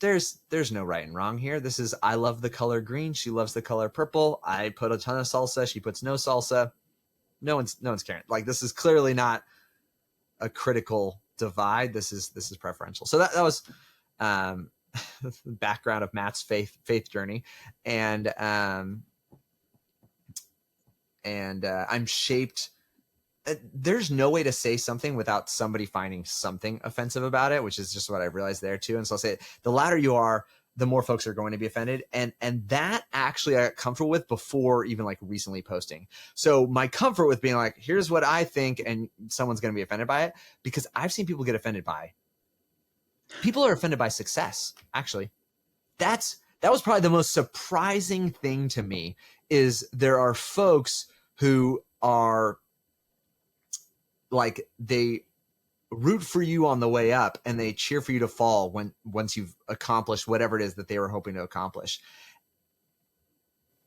there's no right and wrong here. I love the color green. She loves the color purple. I put a ton of salsa. She puts no salsa. No one's caring. Like, this is clearly not a critical divide. This is preferential. So that was the background of Matt's faith journey. And I'm shaped. There's no way to say something without somebody finding something offensive about it, which is just what I've realized there too. And so I'll say, the louder you are, the more folks are going to be offended. And that actually I got comfortable with before even like recently posting. So my comfort with being like, here's what I think, and someone's going to be offended by it, because I've seen people get offended by. People are offended by success. Actually, that was probably the most surprising thing to me, is there are folks who are like, they root for you on the way up and they cheer for you to fall once you've accomplished whatever it is that they were hoping to accomplish.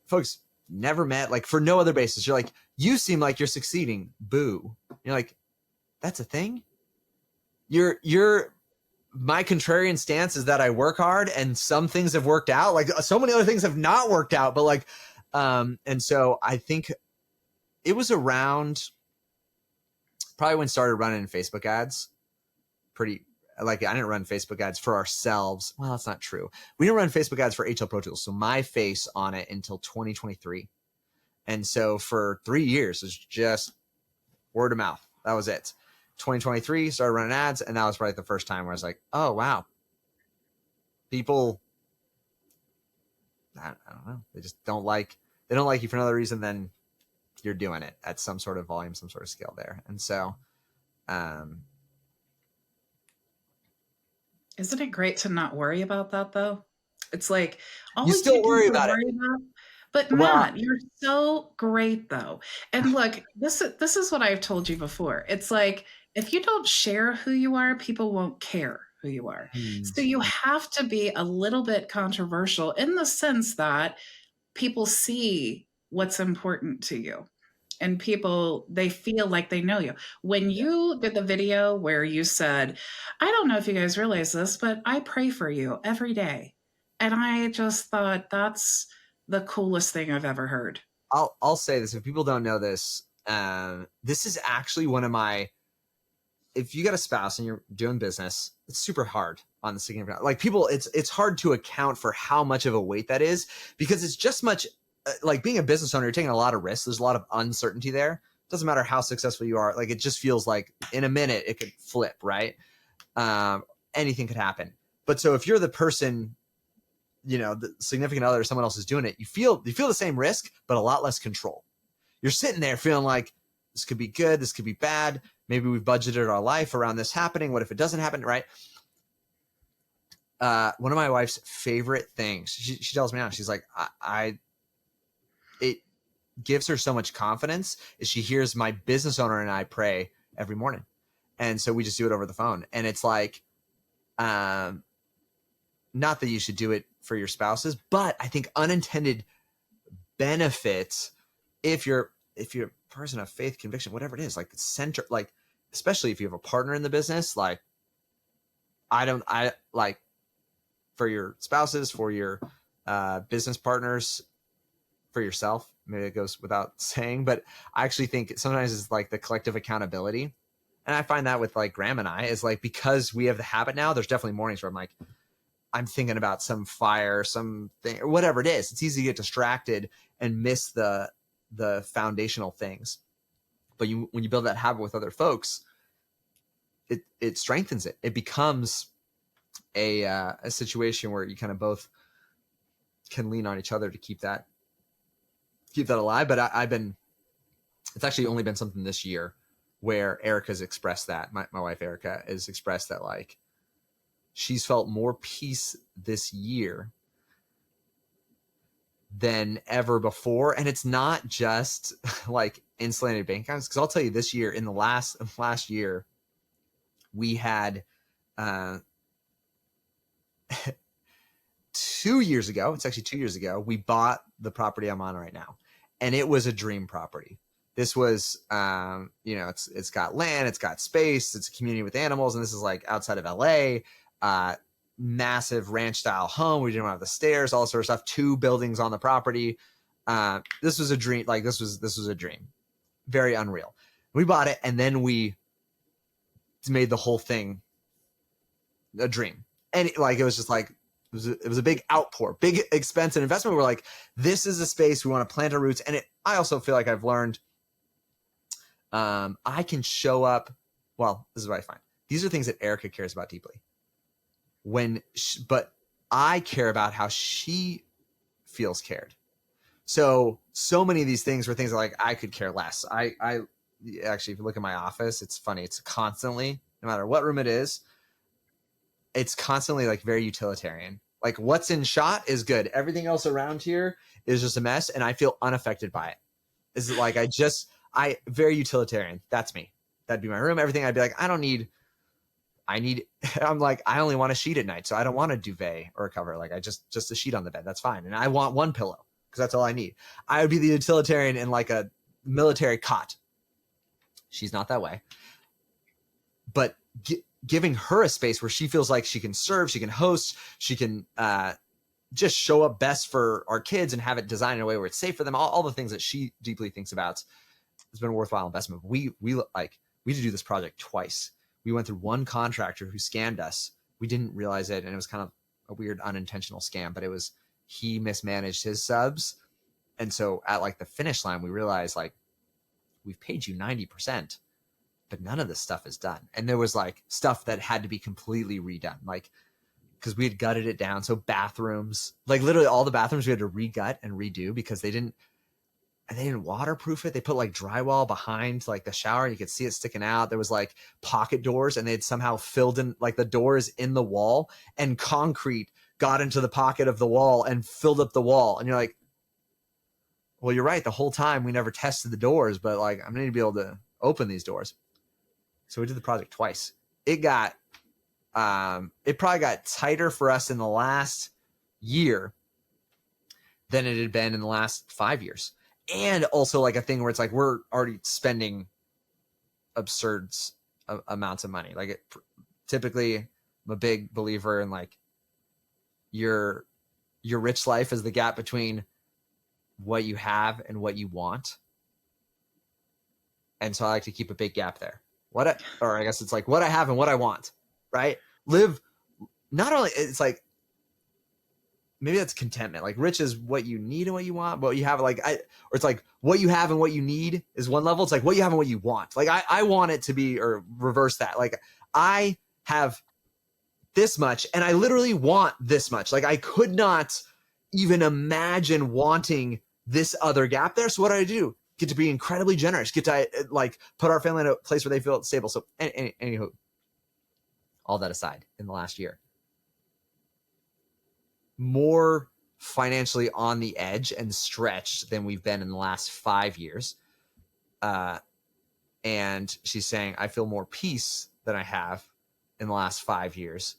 Folks never met, like, for no other basis. You're like, you seem like you're succeeding. Boo. You're like, that's a thing? My contrarian stance is that I work hard, and some things have worked out. Like, so many other things have not worked out, but like, and so I think it was around probably when I started running Facebook ads. I didn't run Facebook ads for ourselves. Well, that's not true. We didn't run Facebook ads for HL Pro Tools, so my face on it until 2023. And so for 3 years, it was just word of mouth. That was it. 2023, started running ads, and that was probably the first time where I was like, oh, wow. People, I don't know. They just don't like you for another reason than you're doing it at some sort of volume, some sort of scale there. And so, Isn't it great to not worry about that though? It's like, all you still you worry can about it. worry about. But Well, Matt, you're so great though. And look, this is what I've told you before. It's like, if you don't share who you are, people won't care who you are. So you have to be a little bit controversial in the sense that people see what's important to you, and people, they feel like they know you. When you did the video where you said, I don't know if you guys realize this, but I pray for you every day. And I just thought, that's the coolest thing I've ever heard. I'll say this, if people don't know this, this is actually one of my if you got a spouse and you're doing business, it's super hard on the significant, like people, it's hard to account for how much of a weight that is, because it's just much like being a business owner, you're taking a lot of risks. There's a lot of uncertainty there. Doesn't matter how successful you are. Like, it just feels like in a minute it could flip, right? Anything could happen. But so if you're the person, the significant other, someone else is doing it, you feel the same risk, but a lot less control. You're sitting there feeling like this could be good, this could be bad. Maybe we've budgeted our life around this happening. What if it doesn't happen, right? One of my wife's favorite things, she tells me now, she's like, it gives her so much confidence is she hears my business owner and I pray every morning. And so we just do it over the phone. And it's like, not that you should do it for your spouses, but I think unintended benefits, if you're a person of faith, conviction, whatever it is, like center, like, especially if you have a partner in the business, like I like for your spouses, for your business partners, for yourself, maybe it goes without saying, but I actually think sometimes it's like the collective accountability. And I find that with like Graham and I is like, because we have the habit now, there's definitely mornings where I'm thinking about some fire, something, or whatever it is. It's easy to get distracted and miss the foundational things. But when you build that habit with other folks, it strengthens it. It becomes a situation where you kind of both can lean on each other to keep that alive. But it's actually only been something this year where Erica's expressed that, my wife Erica has expressed that, like, she's felt more peace this year than ever before. And it's not just like insulated bank accounts, because I'll tell you, this year, in the last year, we had 2 years ago, it's actually 2 years ago, we bought the property I'm on right now. And it was a dream property. This was, it's got land, it's got space, it's a community with animals. And this is like outside of LA, massive ranch style home. We didn't have the stairs, all sort of stuff, 2 buildings on the property. This was a dream. Like this was a dream, very unreal. We bought it, and then we made the whole thing a dream. And it was just like, it was a big outpour, big expense and investment. We're like, this is a space we want to plant our roots. And I also feel like I've learned, I can show up. Well, this is what I find. These are things that Erica cares about deeply. But I care about how she feels cared. So many of these things were things that, like, I could care less. I actually, if you look at my office, it's funny. It's constantly, no matter what room it is, it's constantly like very utilitarian. Like, what's in shot is good. Everything else around here is just a mess, and I feel unaffected by it. Is it like very utilitarian. That's me. That'd be my room. Everything I'd be like, I'm like, I only want a sheet at night, so I don't want a duvet or a cover. Like, I just a sheet on the bed. That's fine. And I want one pillow because that's all I need. I would be the utilitarian in like a military cot. She's not that way. But giving her a space where she feels like she can serve, she can host, she can just show up best for our kids and have it designed in a way where it's safe for them. All the things that she deeply thinks about has been a worthwhile investment. We had to do this project twice. We went through one contractor who scammed us. We didn't realize it, and it was kind of a weird unintentional scam, but he mismanaged his subs. And so at like the finish line, we realized, like, we've paid you 90%, but none of this stuff is done. And there was like stuff that had to be completely redone, like, because we had gutted it down. So bathrooms, like literally all the bathrooms we had to re-gut and redo because they didn't waterproof it. They put like drywall behind like the shower. You could see it sticking out. There was like pocket doors, and they'd somehow filled in like the doors in the wall, and concrete got into the pocket of the wall and filled up the wall. And you're like, well, you're right. The whole time we never tested the doors, but like, I'm going to be able to open these doors. So we did the project twice. It probably got tighter for us in the last year than it had been in the last 5 years. And also like a thing where it's like, we're already spending absurd amounts of money. Like, typically I'm a big believer in like your rich life is the gap between what you have and what you want. And so I like to keep a big gap there. or I guess it's like what I have and what I want, right? Live, not only, it's like, maybe that's contentment. Like rich is what you need and what you want, but what you have, or it's like what you have and what you need is one level. It's like what you have and what you want. Like I want it to be, or reverse that. Like I have this much and I literally want this much. Like I could not even imagine wanting this other gap there. So what do? Get to be incredibly generous, get to like put our family in a place where they feel stable. So anywho, all that aside, in the last year, more financially on the edge and stretched than we've been in the last 5 years. And she's saying, I feel more peace than I have in the last 5 years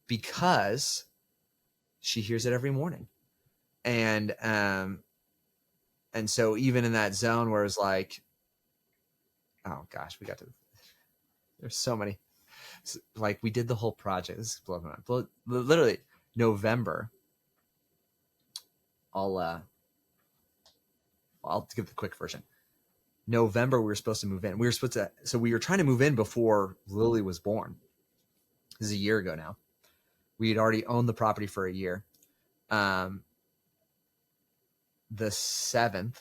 because she hears it every morning. And so even in that zone where it's like, oh gosh, there's so many, like we did the whole project. This is blowing my mind. Literally November. I'll give the quick version. November, we were supposed to move in. So we were trying to move in before Lily was born. This is a year ago now. We had already owned the property for a year. The 7th,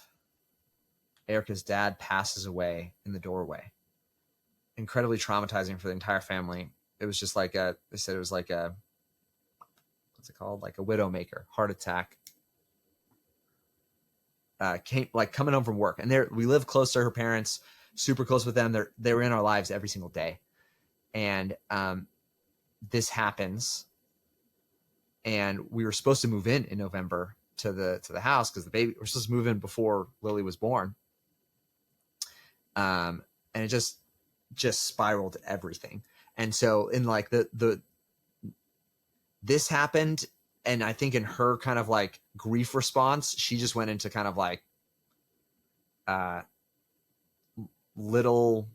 Erica's dad passes away in the doorway. Incredibly traumatizing for the entire family. It was just like they said it was like what's it called? Like a widowmaker, heart attack. Came like coming home from work, and we live close to her parents, super close with them. They were in our lives every single day, and this happens, and we were supposed to move in November to the house because we're supposed to move in before Lily was born, and it just spiraled everything. And so in like this happened. And I think in her kind of like grief response, she just went into kind of like little,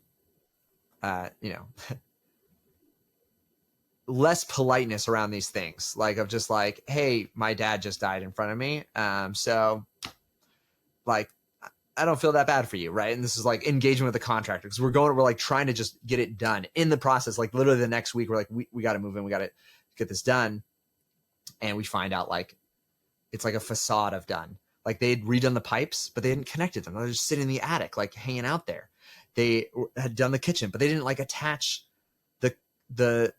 less politeness around these things. Like of just like, hey, my dad just died in front of me. So like, I don't feel that bad for you. Right. And this is like engagement with the contractor because we're like trying to just get it done in the process. Like literally the next week, we're like, we got to move in. We got to get this done. And we find out like it's like a facade of done. Like they'd redone the pipes, but they hadn't connected them. They were just sitting in the attic, like hanging out there. They had done the kitchen, but they didn't like attach the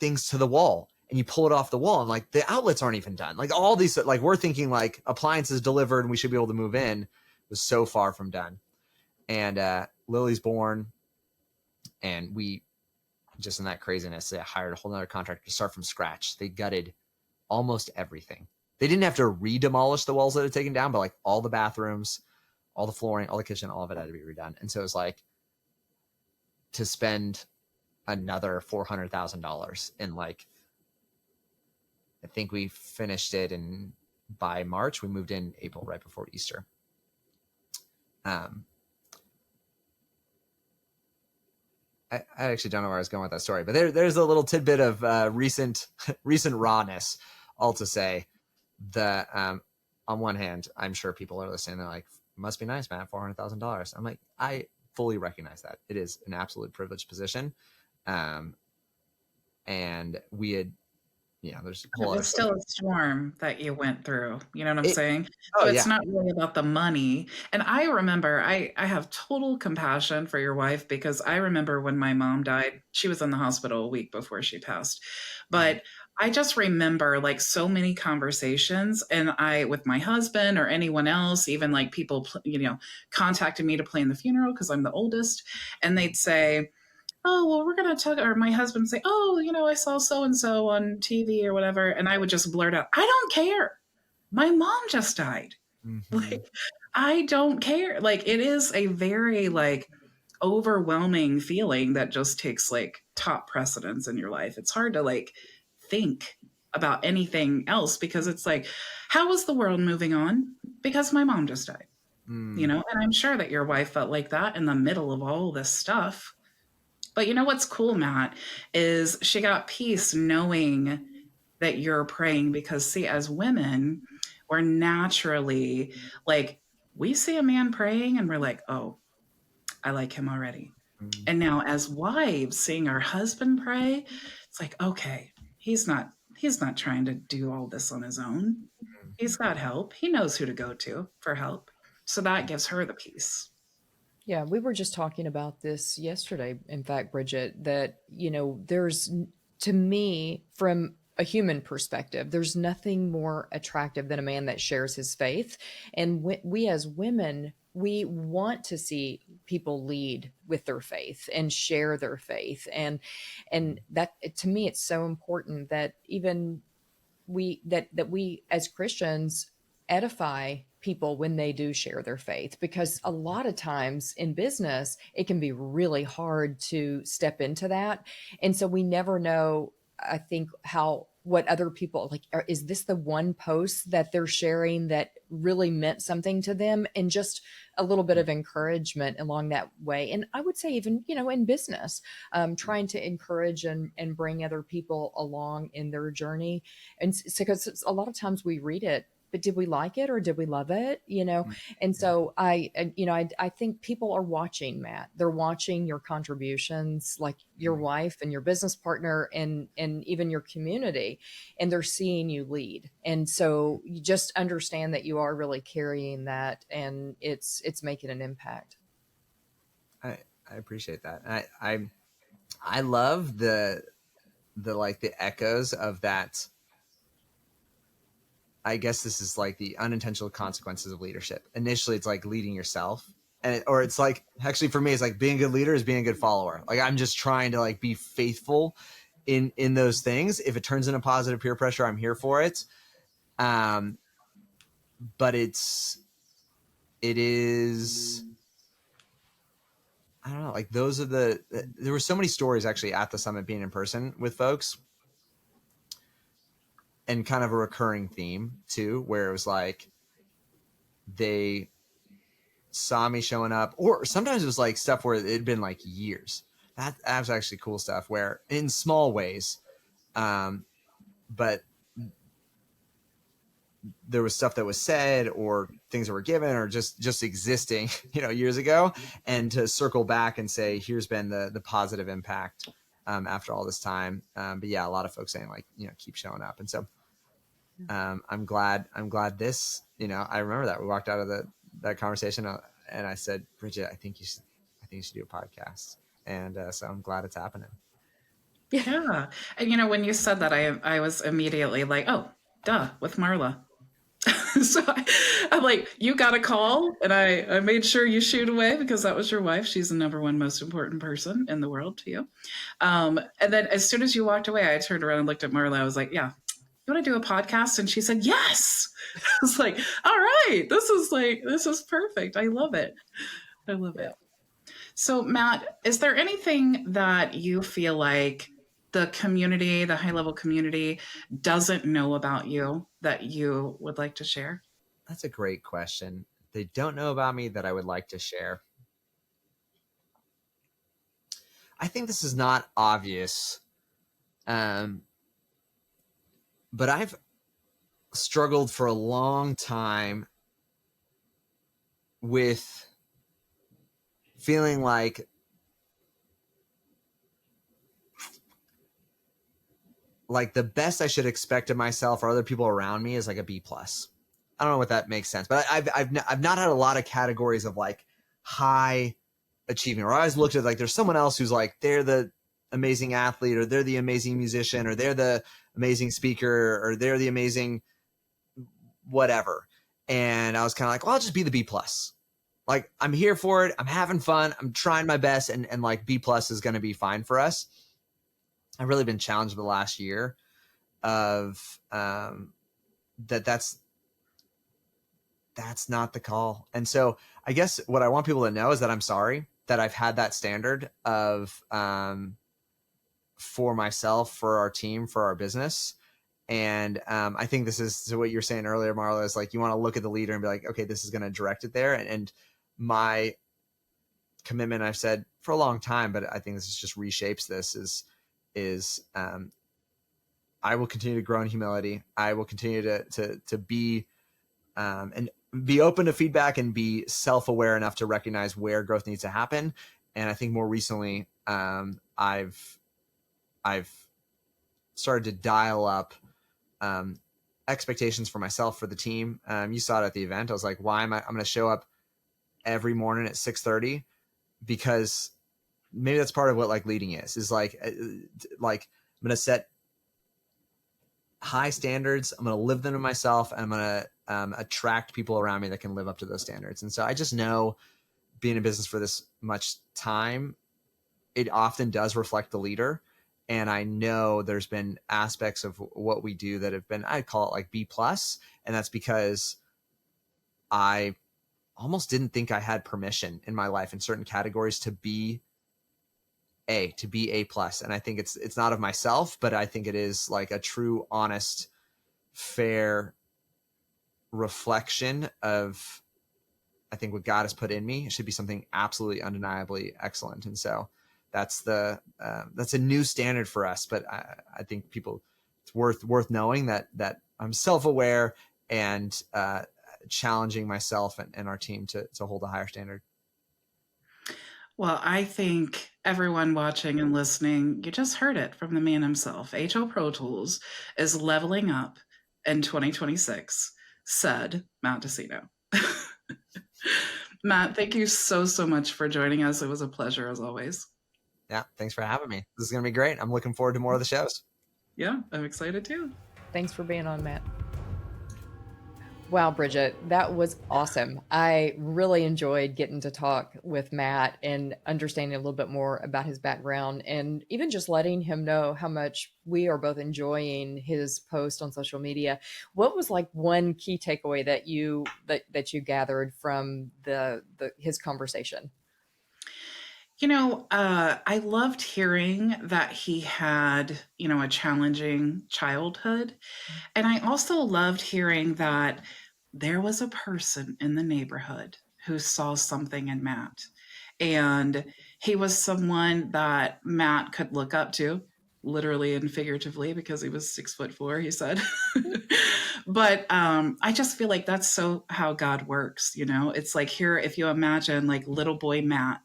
things to the wall. And you pull it off the wall, and like the outlets aren't even done. Like all these, like we're thinking like appliances delivered, and we should be able to move in. It was so far from done. And Lily's born, and we. Just in that craziness, they hired a whole nother contractor to start from scratch. They gutted almost everything. They didn't have to re-demolish the walls that had taken down, but like all the bathrooms, all the flooring, all the kitchen, all of it had to be redone. And so it was like to spend another $400,000 in like, I think we finished it by March. We moved in April, right before Easter. I actually don't know where I was going with that story, but there's a little tidbit of recent rawness. All to say that on one hand, I'm sure people are listening. They're like, "Must be nice, Matt, $400,000." I'm like, I fully recognize that it is an absolute privileged position, and we had, there's a whole. It's still a storm that you went through. You know what I'm saying? Oh, So it's yeah. not really about the money. And I remember, I have total compassion for your wife because I remember when my mom died, she was in the hospital a week before she passed. But I just remember like so many conversations, and with my husband or anyone else, even like people, contacted me to plan the funeral because I'm the oldest, and they'd say, oh, well, we're going to talk, or my husband would say, oh, I saw so-and-so on TV or whatever. And I would just blurt out, I don't care. My mom just died. Mm-hmm. Like, I don't care. Like, it is a very like overwhelming feeling that just takes like top precedence in your life. It's hard to like think about anything else because it's like, how is the world moving on? Because my mom just died, and I'm sure that your wife felt like that in the middle of all this stuff. But you know what's cool, Matt, is she got peace knowing that you're praying because, see, as women, we're naturally like, we see a man praying and we're like, oh, I like him already. Mm. And now as wives, seeing our husband pray, it's like, okay, he's not trying to do all this on his own. He's got help. He knows who to go to for help. So that gives her the peace. Yeah, we were just talking about this yesterday, in fact, Bridget, that, to me, from a human perspective, there's nothing more attractive than a man that shares his faith. And we as women, we want to see people lead with their faith and share their faith. And that, to me, it's so important that even we as Christians edify people when they do share their faith, because a lot of times in business it can be really hard to step into that. And so we never know, I think, what other people like, is this the one post that they're sharing that really meant something to them, and just a little bit of encouragement along that way. And I would say even, in business, trying to encourage and bring other people along in their journey. And because a lot of times we read it, but did we like it or did we love it? And so I think people are watching, Matt. They're watching your contributions, like your wife and your business partner and even your community, and they're seeing you lead. And so you just understand that you are really carrying that, and it's making an impact. I appreciate that. I love the like the echoes of that. I guess this is like the unintentional consequences of leadership. Initially, it's like leading yourself, or it's like, actually for me, it's like being a good leader is being a good follower. Like I'm just trying to like be faithful in those things. If it turns into positive peer pressure, I'm here for it. But it is, I don't know, like those are there were so many stories actually at the summit being in person with folks, and kind of a recurring theme too, where it was like they saw me showing up, or sometimes it was like stuff where it had been like years. That was actually cool stuff where in small ways, but there was stuff that was said or things that were given or just existing, years ago, and to circle back and say, here's been the positive impact after all this time. But yeah, a lot of folks saying like, keep showing up. And so I'm glad this, I remember that we walked out of that conversation and I said, Bridget, I think you should do a podcast. And so I'm glad it's happening. Yeah. And when you said that, I was immediately like, oh, duh, with Marla. So I'm like, you got a call, and I made sure you shoot away because that was your wife. She's the number one most important person in the world to you. And then as soon as you walked away, I turned around and looked at Marla. I was like, yeah, you want to do a podcast? And she said, yes. I was like, all right, this is perfect. I love it. I love it. So Matt, is there anything that you feel like the community, the HighLevel community, doesn't know about you that you would like to share? That's a great question. They don't know about me that I would like to share. I think this is not obvious, but I've struggled for a long time with feeling like the best I should expect of myself or other people around me is like a B+. I don't know what that makes sense, but I've not had a lot of categories of like high achievement, or I always looked at like there's someone else who's like they're the amazing athlete, or they're the amazing musician, or they're the amazing speaker, or they're the amazing whatever. And I was kind of like, well, I'll just be the B+. Like I'm here for it. I'm having fun. I'm trying my best, and like B+ is going to be fine for us. I've really been challenged the last year of that's not the call. And so I guess what I want people to know is that I'm sorry that I've had that standard of for myself, for our team, for our business. And I think this is what you were saying earlier, Marla, is like you want to look at the leader and be like, okay, this is going to direct it there. And my commitment, I've said for a long time, but I think this just reshapes this, is I will continue to grow in humility. I will continue to be and be open to feedback and be self-aware enough to recognize where growth needs to happen. And I think more recently, I've started to dial up expectations for myself, for the team. You saw it at the event. I was like, I'm going to show up every morning at 6:30, because maybe that's part of what like leading is like I'm going to set high standards. I'm going to live them to myself, and I'm going to attract people around me that can live up to those standards. And so I just know, being in business for this much time, it often does reflect the leader. And I know there's been aspects of what we do that have been, I'd call it like B+. And that's because I almost didn't think I had permission in my life in certain categories to be A+. And I think it's not of myself, but I think it is like a true, honest, fair reflection of, I think, what God has put in me. It should be something absolutely undeniably excellent. And so that's a new standard for us. But I think it's worth knowing that I'm self-aware and challenging myself and our team to hold a higher standard. Well, I think everyone watching and listening, you just heard it from the man himself. HO Pro Tools is leveling up in 2026, said Matt Deseno. Matt, thank you so much for joining us. It was a pleasure as always. Yeah, thanks for having me. This is going to be great. I'm looking forward to more of the shows. Yeah, I'm excited too. Thanks for being on, Matt. Wow, Bridget, that was awesome. I really enjoyed getting to talk with Matt and understanding a little bit more about his background, and even just letting him know how much we are both enjoying his post on social media. What was like one key takeaway that you gathered from his conversation? I loved hearing that he had, a challenging childhood. And I also loved hearing that there was a person in the neighborhood who saw something in Matt. And he was someone that Matt could look up to, literally and figuratively, because he was 6'4", he said. But I just feel like that's so how God works. It's like, here, if you imagine like little boy Matt,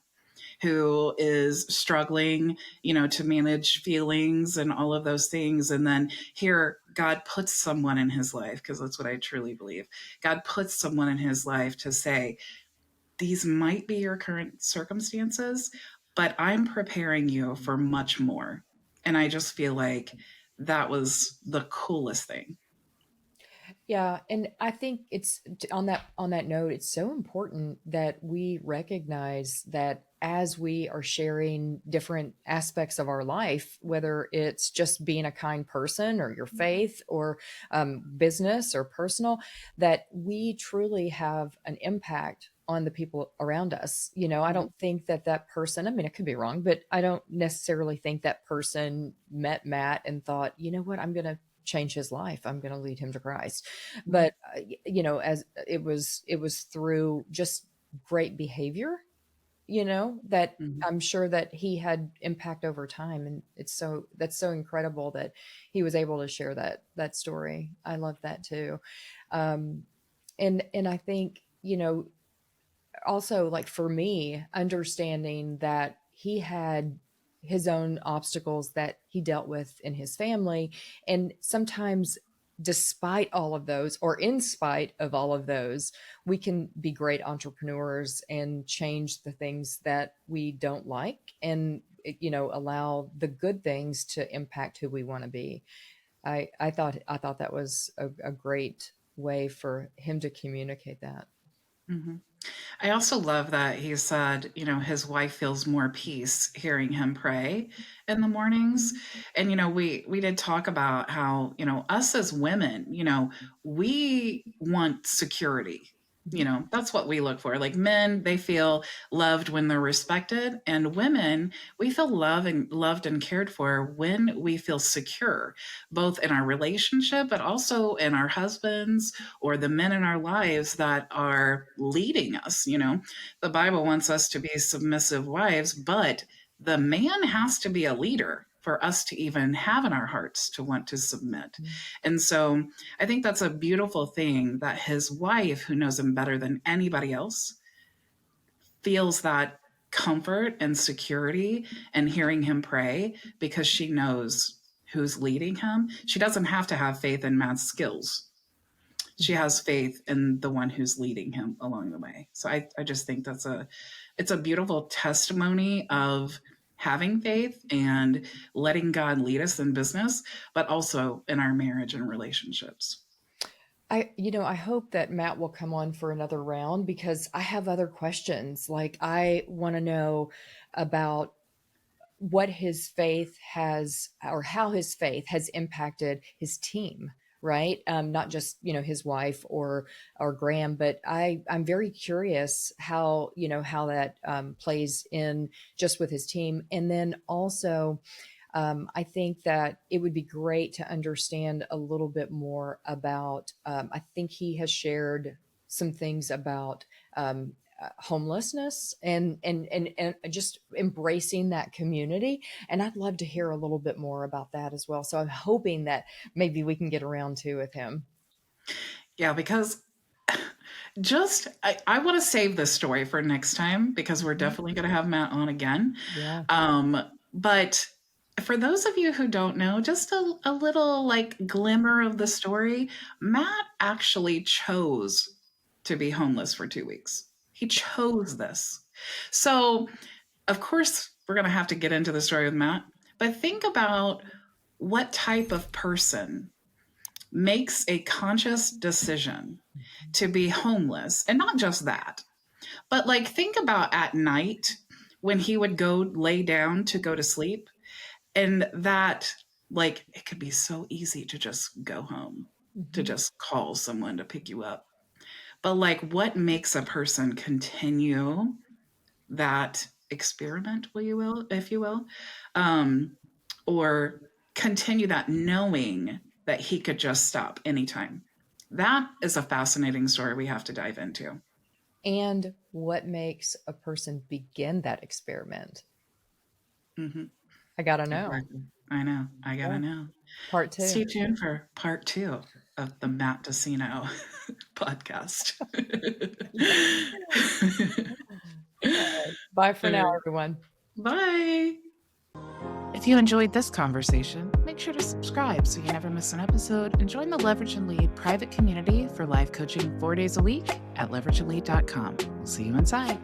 who is struggling, to manage feelings and all of those things. And then here, God puts someone in his life, because that's what I truly believe. God puts someone in his life to say, these might be your current circumstances, but I'm preparing you for much more. And I just feel like that was the coolest thing. Yeah, and I think it's on that note, it's so important that we recognize that as we are sharing different aspects of our life, whether it's just being a kind person or your faith or business or personal, that we truly have an impact on the people around us. I don't think that person, I mean, it could be wrong, but I don't necessarily think that person met Matt and thought, you know what, I'm going to change his life. I'm going to lead him to Christ. But, as it was through just great behavior, that I'm sure that he had impact over time. And that's so incredible that he was able to share that story. I love that too. And I think, also like for me, understanding that he had his own obstacles that he dealt with in his family. And sometimes, despite all of those, or in spite of all of those, we can be great entrepreneurs and change the things that we don't like, and, allow the good things to impact who we want to be. I thought that was a great way for him to communicate that. Mm-hmm. I also love that he said, his wife feels more peace hearing him pray in the mornings. And, we did talk about how, us as women, we want security. That's what we look for. Like men, they feel loved when they're respected, and women, we feel loved and cared for when we feel secure, both in our relationship, but also in our husbands or the men in our lives that are leading us. The Bible wants us to be submissive wives, but the man has to be a leader. for us to even have in our hearts to want to submit. And so I think that's a beautiful thing that his wife, who knows him better than anybody else, feels that comfort and security and hearing him pray because she knows who's leading him. She doesn't have to have faith in Matt's skills. She has faith in the one who's leading him along the way. So I just think it's a beautiful testimony of having faith and letting God lead us in business, but also in our marriage and relationships. I hope that Matt will come on for another round because I have other questions. Like I want to know about what his faith has, or how his faith has impacted his team, right? Not just, his wife or Graham, but I'm very curious how that plays in just with his team. And then also, I think that it would be great to understand a little bit more about, I think he has shared some things about homelessness and just embracing that community. And I'd love to hear a little bit more about that as well. So I'm hoping that maybe we can get around to with him. Yeah, because I want to save this story for next time because we're definitely going to have Matt on again. Yeah. But for those of you who don't know, just a little like glimmer of the story, Matt actually chose to be homeless for 2 weeks. He chose this. So, of course, we're going to have to get into the story with Matt, but think about what type of person makes a conscious decision to be homeless. And not just that, but like think about at night when he would go lay down to go to sleep, and that like it could be so easy to just go home, to just call someone to pick you up. But like what makes a person continue that experiment, if you will, or continue that knowing that he could just stop anytime? That is a fascinating story we have to dive into. And what makes a person begin that experiment? I gotta know. Exactly. I know. I gotta know. Part 2. Stay tuned for part 2 of the Matt Deseno podcast. Bye for now, everyone. Bye. If you enjoyed this conversation, make sure to subscribe so you never miss an episode and join the Leverage and Lead private community for live coaching 4 days a week at leverageandlead.com. We'll see you inside.